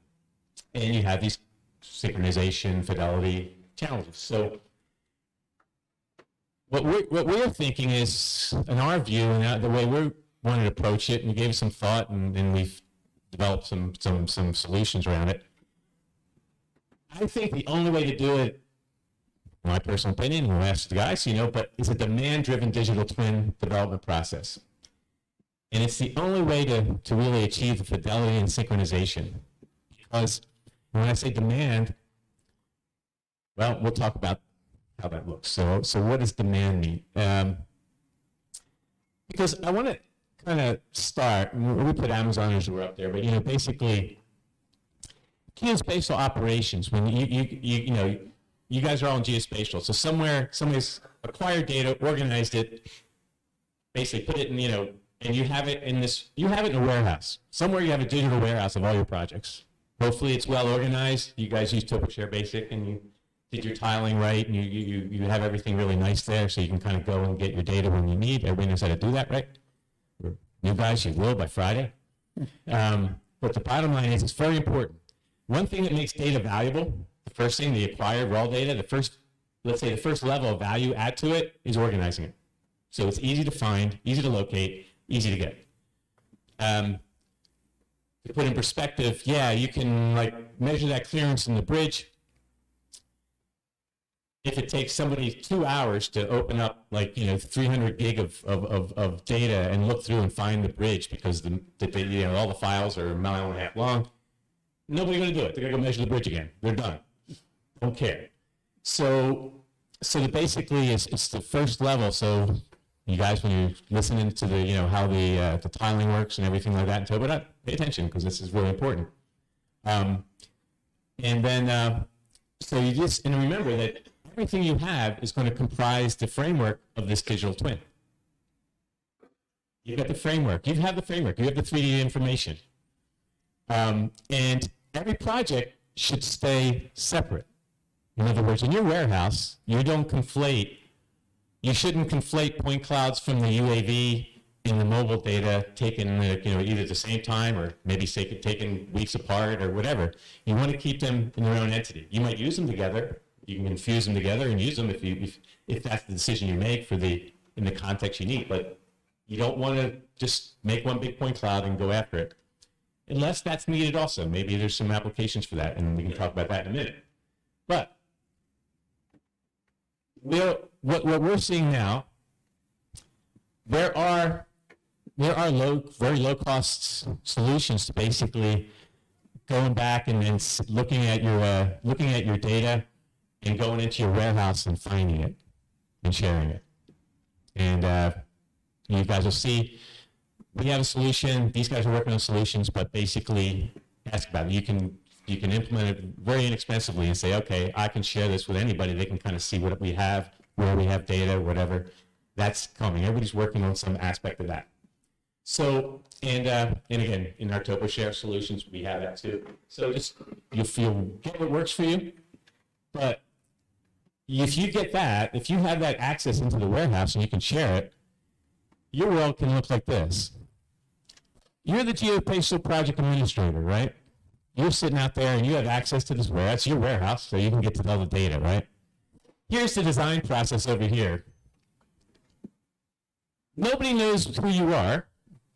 Speaker 6: And you have these synchronization, fidelity challenges. So what we're thinking is, in our view, and the way we wanted to approach it, and we gave it some thought, and we've developed some solutions around it. I think the only way to do it, in my personal opinion, we'll ask the guys, but is a demand-driven digital twin development process. And it's the only way to really achieve the fidelity and synchronization. Because when I say demand, well, we'll talk about how that looks. So what does demand mean? Because I want to kind of start, we put Amazon as we're up there, but basically, geospatial operations, when you know, you guys are all in geospatial, so somewhere somebody's acquired data, organized it, basically put it in, you know, and you have it in a warehouse. Somewhere you have a digital warehouse of all your projects. Hopefully it's well organized. You guys use TopoShare Basic and you did your tiling right, and you have everything really nice there, so you can kind of go and get your data when you need. Everybody knows how to do that, right? You guys, you will by Friday. But the bottom line is, it's very important. One thing that makes data valuable, the first thing, the acquired raw data, let's say the first level of value add to it is organizing it. So it's easy to find, easy to locate, easy to get. To put in perspective, yeah, you can like measure that clearance in the bridge. If it takes somebody 2 hours to open up, like, you know, 300 gig of data and look through and find the bridge because you know, all the files are 1.5 miles long, nobody's going to do it. They're going to go measure the bridge again. They're done. Don't care. So basically, it's the first level. So you guys, when you're listening to the, you know, how the tiling works and everything like that in TopoDOT, pay attention, because this is really important. And then, so you just, and remember that everything you have is going to comprise the framework of this digital twin. You've got the framework. You have the framework. You have the 3D information. And every project should stay separate. In other words, in your warehouse, you shouldn't conflate point clouds from the UAV and the mobile data taken, you know, either at the same time or maybe taken weeks apart or whatever. You want to keep them in their own entity. You might use them together. You can infuse them together and use them if that's the decision you make in the context you need. But you don't want to just make one big point cloud and go after it, unless that's needed also. Maybe there's some applications for that, and we can talk about that in a minute. But what we're seeing now, there are very low cost solutions to basically going back and then looking at your data and going into your warehouse and finding it and sharing it. And you guys will see, we have a solution. These guys are working on solutions, but basically ask about it. You can implement it very inexpensively and say, okay, I can share this with anybody. They can kind of see what we have, where we have data, whatever. That's coming. Everybody's working on some aspect of that. So, and again, in our TopoShare solutions, we have that too. So just, get what works for you. But if you get that, if you have that access into the warehouse and you can share it, your world can look like this. You're the geospatial project administrator, right? You're sitting out there and you have access to this warehouse. It's your warehouse, so you can get to all the data, right? Here's the design process over here. Nobody knows who you are,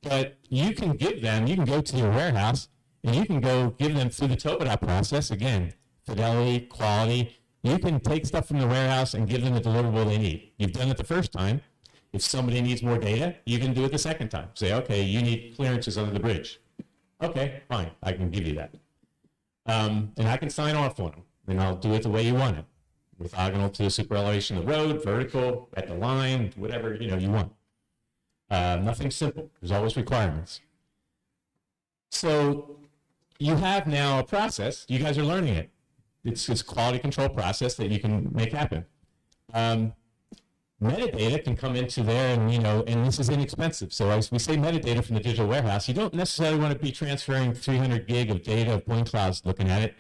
Speaker 6: but you can go to your warehouse and you can go give them through the TopoDOT process, again, fidelity, quality. You can take stuff from the warehouse and give them the deliverable they need. You've done it the first time. If somebody needs more data, you can do it the second time. Say, okay, you need clearances under the bridge. Okay, fine, I can give you that. And I can sign off on them, and I'll do it the way you want it. Orthogonal to the super elevation of the road, vertical, at the line, whatever you want. Nothing simple. There's always requirements. So you have now a process. You guys are learning it. It's this quality control process that you can make happen. Metadata can come into there, and this is inexpensive. So as we say metadata from the digital warehouse, you don't necessarily want to be transferring 300 gig of data of point clouds looking at it.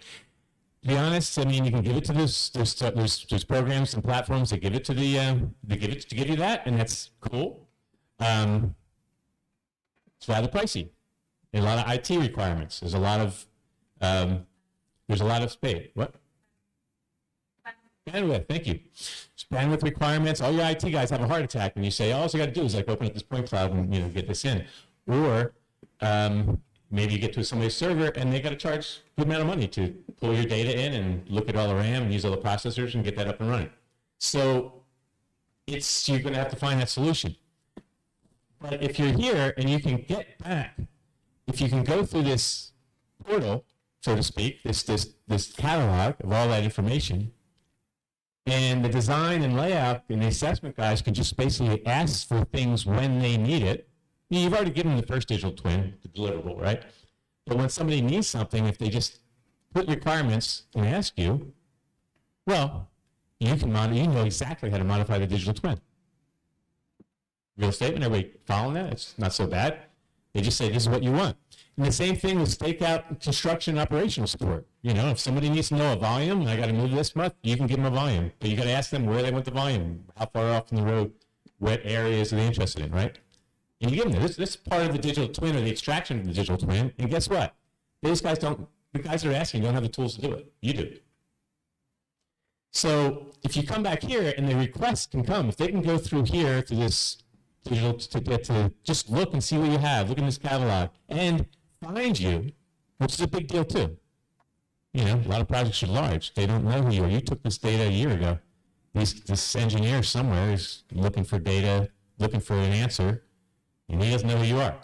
Speaker 6: To be honest, I mean, you can give it to there's programs and platforms that give it to give you that, and that's cool. It's rather pricey. And a lot of IT requirements. There's a lot of space. What? Bandwidth, thank you. Bandwidth requirements. All your IT guys have a heart attack when you say, all you got to do is like open up this point cloud and get this in. Or maybe you get to somebody's server and they got to charge a good amount of money to pull your data in and look at all the RAM and use all the processors and get that up and running. So you're going to have to find that solution. But if you're here and you can get back, if you can go through this portal, so to speak, this catalog of all that information, and the design and layout and the assessment guys can just basically ask for things when they need it. You've already given them the first digital twin, the deliverable, right? But when somebody needs something, if they just put requirements and ask you, well, you know exactly how to modify the digital twin. Real statement, everybody following that? It's not so bad. They just say, this is what you want. And the same thing with stakeout construction and operational support. You know, if somebody needs to know a volume, I got to move this much, you can give them a volume. But you got to ask them where they want the volume, how far off from the road, what areas are they interested in, right? And you give them this is part of the digital twin or the extraction of the digital twin. And guess what? These guys don't, the guys that are asking don't have the tools to do it. You do. So if you come back here and the request can come, if they can go through here to this digital to get to just look and see what you have, look in this catalog and find you, which is a big deal too. You know, a lot of projects are large. They don't know who you are. You took this data a year ago. This engineer somewhere is looking for data, looking for an answer, and he doesn't know who you are.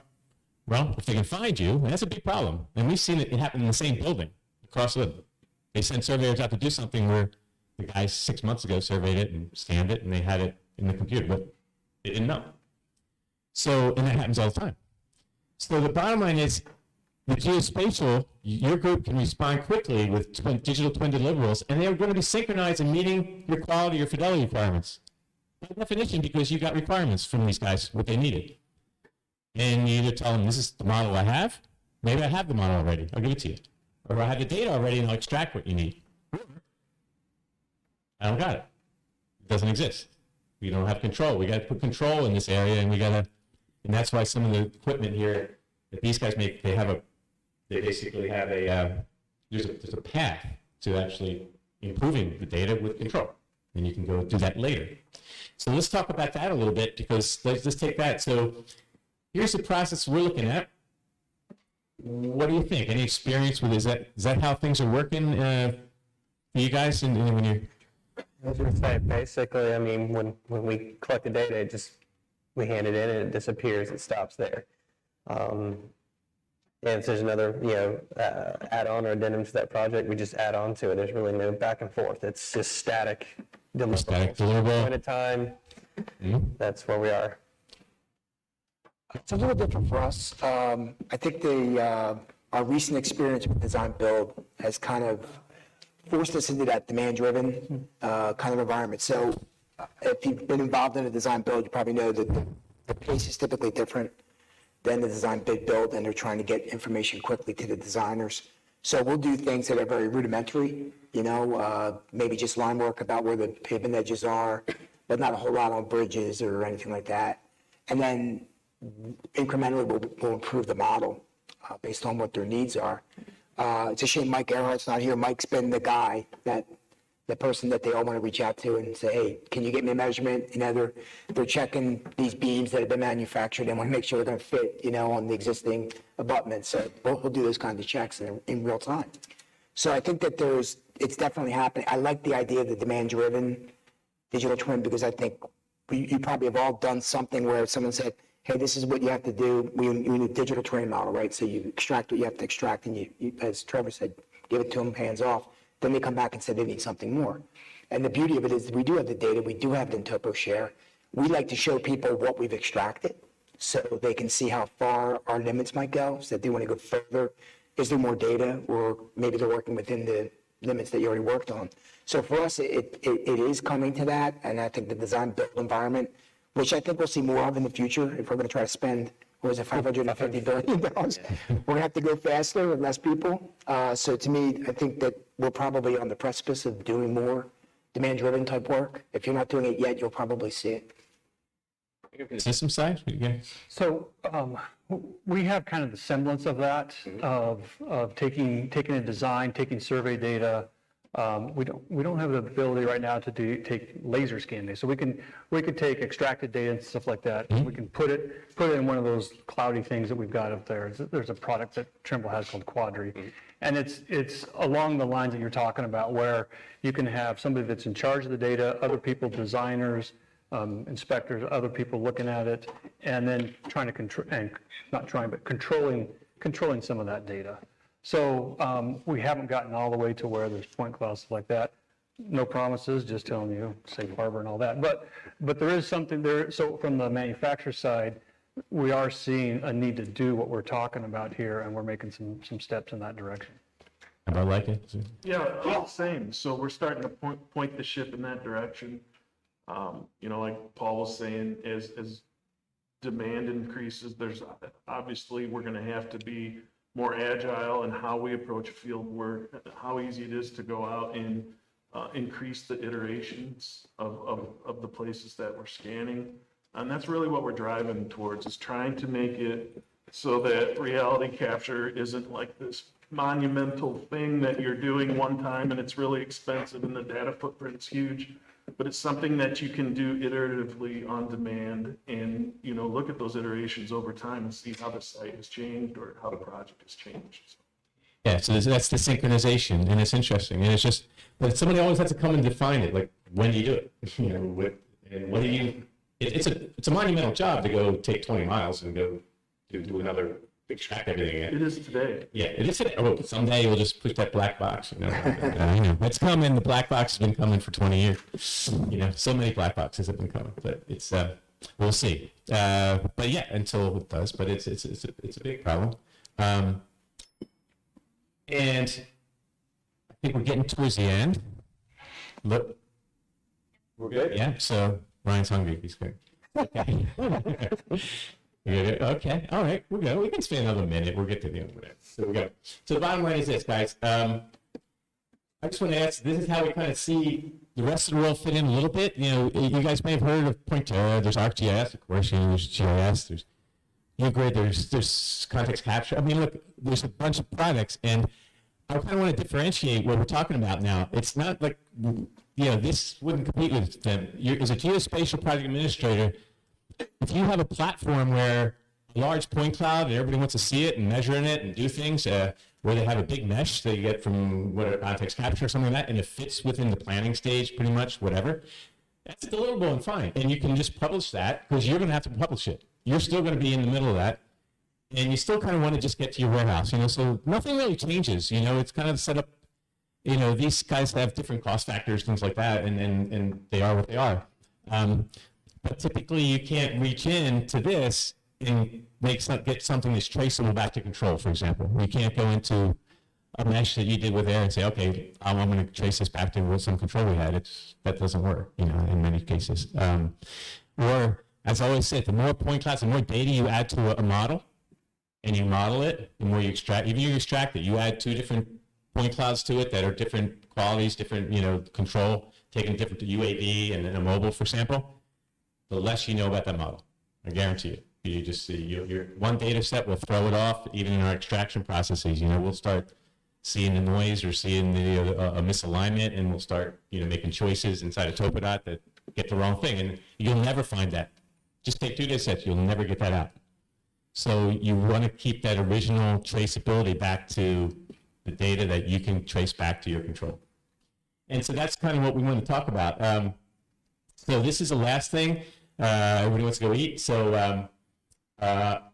Speaker 6: Well, if they can find you, and that's a big problem. And we've seen it happen in the same building across the. They sent surveyors out to do something where the guy 6 months ago surveyed it and scanned it, and they had it in the computer, but they didn't know. So, and that happens all the time. So the bottom line is, the geospatial, your group can respond quickly with digital twin deliverables, and they're going to be synchronized and meeting your quality or fidelity requirements. By definition, because you got requirements from these guys, what they needed. And you either tell them, this is the model I have. Maybe I have the model already. I'll give it to you. Or I have the data already, and I'll extract what you need. I don't got it. It doesn't exist. We don't have control. We got to put control in this area, and we got to, and that's why some of the equipment here that these guys make, they basically have there's a path to actually improving the data with control. And you can go do that later. So let's talk about that a little bit, because let's take that. So here's the process we're looking at. What do you think? Any experience with, is that how things are working for you guys? And when you,
Speaker 2: I was going to say, basically, I mean, when we collect the data, we hand it in and it disappears, it stops there. And if there's another, add-on or addendum to that project, we just add on to it. There's really no back and forth. It's just static deliverable.
Speaker 6: Static deliverable.
Speaker 2: At a time, that's where we are.
Speaker 3: It's a little different for us. I think our recent experience with design build has kind of forced us into that demand-driven kind of environment. So if you've been involved in a design build, you probably know that the pace is typically different than the design bid build, and they're trying to get information quickly to the designers. So we'll do things that are very rudimentary, maybe just line work about where the pavement edges are, but not a whole lot on bridges or anything like that. And then incrementally we'll improve the model based on what their needs are. It's a shame Mike Earhart's not here. Mike's been the guy, the person that they all want to reach out to and say, hey, can you get me a measurement? They're checking these beams that have been manufactured and want to make sure they're going to fit, on the existing abutments. So we'll do those kinds of checks in real time. So I think that it's definitely happening. I like the idea of the demand-driven digital twin, because I think you probably have all done something where someone said, hey, this is what you have to do. We need a digital twin model, right? So you extract what you have to extract, and you, as Trevor said, give it to them hands off. Then they come back and say they need something more. And the beauty of it is we do have the data. We do have it in TopoShare. We like to show people what we've extracted so they can see how far our limits might go. So if they want to go further, is there more data? Or maybe they're working within the limits that you already worked on. So for us, it is coming to that. And I think the design build environment, which I think we'll see more of in the future if we're going to try to spend, $550 billion. We're going to have to go faster with less people. So to me, I think that we're probably on the precipice of doing more demand-driven type work. If you're not doing it yet, you'll probably see it.
Speaker 6: system side? Yeah.
Speaker 4: So we have kind of the semblance of that, of taking a design, taking survey data. We don't have the ability right now to take laser scan data. So we could take extracted data and stuff like that. And we can put it in one of those cloudy things that we've got up there. There's a product that Trimble has called Quadri. And it's along the lines that you're talking about, where you can have somebody that's in charge of the data, other people, designers, inspectors, other people looking at it, and then controlling some of that data. So we haven't gotten all the way to where there's point clouds like that. No promises, just telling you, safe harbor and all that. But there is something there. So from the manufacturer side, we are seeing a need to do what we're talking about here, and we're making some steps in that direction.
Speaker 6: About like it?
Speaker 5: Yeah, same. So we're starting to point the ship in that direction. You know, like Paul was saying, as demand increases, there's obviously we're going to have to be more agile in how we approach field work, how easy it is to go out and increase the iterations of the places that we're scanning. And that's really what we're driving towards, is trying to make it so that reality capture isn't like this monumental thing that you're doing one time and it's really expensive and the data footprint's huge, but it's something that you can do iteratively on demand and, you know, look at those iterations over time and see how the site has changed or how the project has changed.
Speaker 6: Yeah, so that's the synchronization, and it's interesting, and it's just, but somebody always has to come and define it, like, when do you do it? You know, what do you, it's a monumental job to go take 20 miles and go do another, extract everything in.
Speaker 5: It is today.
Speaker 6: Yeah, it is today. Oh, someday we'll just push that black box, you know. It's coming, the black box has been coming for 20 years. You know, so many black boxes have been coming, but it's, we'll see. But yeah, until it does, but it's a big problem. And I think we're getting towards the end. Look, we're good. Yeah. So Ryan's hungry. He's good. Okay. Okay. All right. We're good. We can spend another minute. We'll get to the end of it. So we go. So the bottom line is this, guys. I just want to ask. This is how we kind of see the rest of the world fit in a little bit. You know, you guys may have heard of Pointerra. There's ArcGIS, of course. You know, there's GIS. There's Grid. There's context capture. I mean, look, there's a bunch of products, and I kind of want to differentiate what we're talking about now. It's not like, you know, this wouldn't compete with them. As a geospatial project administrator, if you have a platform where a large point cloud and everybody wants to see it and measure in it and do things, where they have a big mesh that you get from whatever context capture or something like that, and it fits within the planning stage pretty much, whatever, that's deliverable and fine. And you can just publish that because you're going to have to publish it. You're still going to be in the middle of that. And you still kind of want to just get to your warehouse, you know, so nothing really changes, you know, it's kind of set up, you know, these guys have different cost factors, things like that, and they are what they are. But typically you can't reach into this and get something that's traceable back to control, for example. You can't go into a mesh that you did with Air and say, okay, I'm going to trace this back to some control we had. That doesn't work, you know, in many cases. Or, as I always said, the more point clouds, the more data you add to a model, and you model it, the more you extract, even you extract it, you add 2 different point clouds to it that are different qualities, different, you know, control, taking different UAV and then a mobile, for example, the less you know about that model. I guarantee you. You just see, your one data set will throw it off, even in our extraction processes. You know, we'll start seeing the noise or seeing a misalignment, and we'll start, you know, making choices inside of TopoDOT that get the wrong thing, and you'll never find that. Just take 2 data sets, you'll never get that out. So you want to keep that original traceability back to the data that you can trace back to your control. And so that's kind of what we want to talk about. So this is the last thing. Everybody wants to go eat. So an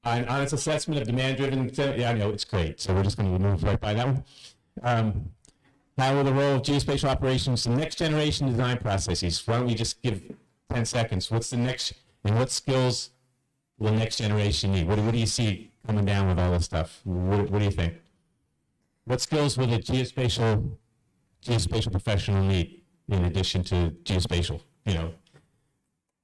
Speaker 6: honest assessment of demand-driven, yeah, I know, it's great. So we're just going to move right by that one. How will the role of geospatial operations in next generation design processes? Why don't we just give 10 seconds? What's the next, and what skills will next generation need? What do you see coming down with all this stuff? What do you think? What skills will the geospatial professional need in addition to geospatial? You know.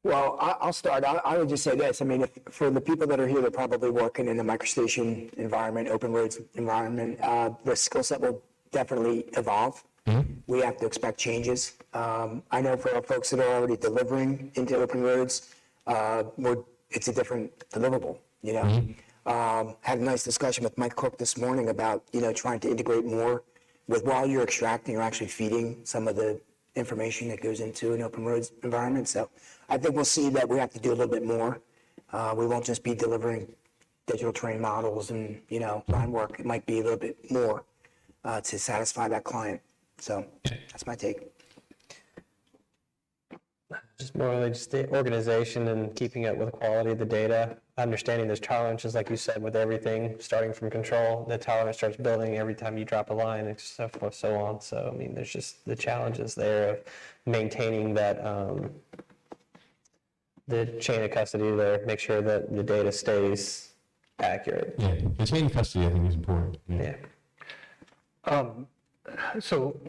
Speaker 3: Well, I'll start. I would just say this. I mean, for the people that are here, they're probably working in the microstation environment, open roads environment. The skill set will definitely evolve. Mm-hmm. We have to expect changes. I know for our folks that are already delivering into open roads, it's a different deliverable, you know. Mm-hmm. Had a nice discussion with Mike Cook this morning about, you know, trying to integrate more with, while you're extracting, you're actually feeding some of the information that goes into an open roads environment. So I think we'll see that we have to do a little bit more. We won't just be delivering digital terrain models and, you know, line work. It might be a little bit more to satisfy that client. So that's my take.
Speaker 2: Just more like just the organization and keeping up with the quality of the data, understanding there's tolerances, like you said, with everything, starting from control, the tolerance starts building every time you drop a line, and so forth, so on. So, I mean, there's just the challenges there of maintaining that, the chain of custody there, make sure that the data stays accurate.
Speaker 6: Yeah, the chain of custody, I think, is important.
Speaker 2: Yeah.
Speaker 4: So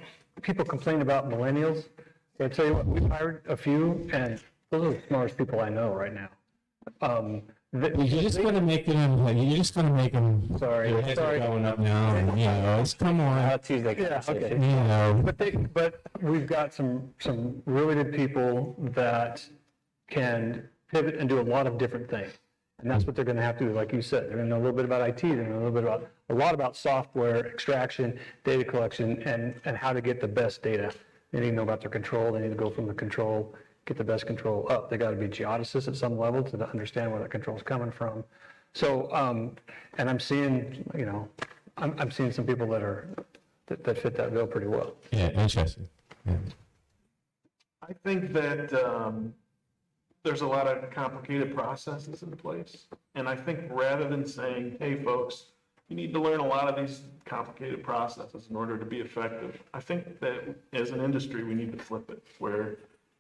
Speaker 4: people complain about millennials. But I tell you what, we've hired a few, and those are the smartest people I know right now.
Speaker 6: You're just gonna make them, you're just gonna make them.
Speaker 4: Sorry,
Speaker 6: Your heads are
Speaker 4: sorry.
Speaker 6: going up now, and, you know, come on,
Speaker 2: Tuesday.
Speaker 4: Yeah, okay.
Speaker 6: you know.
Speaker 4: But we've got some really good people that can pivot and do a lot of different things. And that's what they're gonna have to do, like you said, they're gonna know a little bit about IT, they're gonna know a lot about software extraction, data collection, and how to get the best data. They need to know about their control, they need to go from the control, get the best control up. They gotta be geodesists at some level to understand where that control's coming from. So, and I'm seeing, you know, I'm seeing some people that fit that bill pretty well.
Speaker 6: Yeah, interesting. Yeah.
Speaker 5: I think that there's a lot of complicated processes in place. And I think rather than saying, hey, folks, you need to learn a lot of these complicated processes in order to be effective, I think that as an industry, we need to flip it, where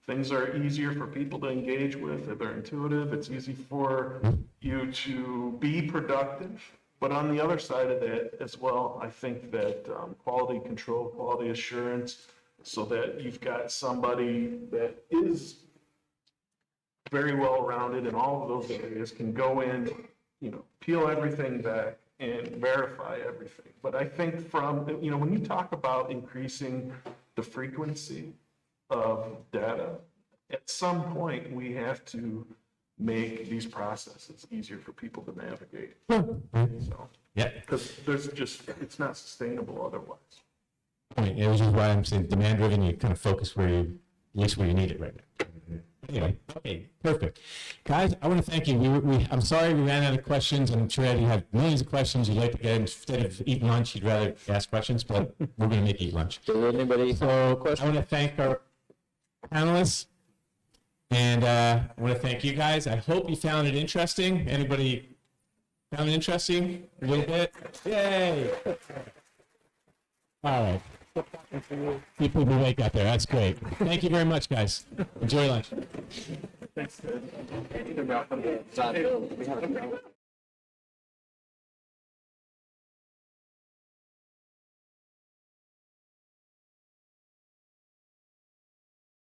Speaker 5: things are easier for people to engage with, they're intuitive, it's easy for you to be productive. But on the other side of that as well, I think that quality control, quality assurance, so that you've got somebody that is very well-rounded in all of those areas, can go in, you know, peel everything back and verify everything. But I think from, you know, when you talk about increasing the frequency of data, at some point, we have to make these processes easier for people to navigate. So,
Speaker 6: Yeah.
Speaker 5: because there's just, it's not sustainable otherwise.
Speaker 6: Point. It was just why I'm saying demand driven, you kind of focus where you, at least where you need it right now. Anyway, okay, perfect. Guys, I want to thank you. I'm sorry we ran out of questions. I'm sure you have millions of questions you'd like to get. Instead of eating lunch, you'd rather ask questions, but we're going to make you eat lunch.
Speaker 1: Does anybody
Speaker 6: So I want to thank our panelists, and I want to thank you guys. I hope you found it interesting. Anybody found it interesting? A little bit? Yay! All right. Keep people awake out there. That's great. Thank you very much, guys. Enjoy lunch.
Speaker 5: Thanks.
Speaker 1: You're welcome.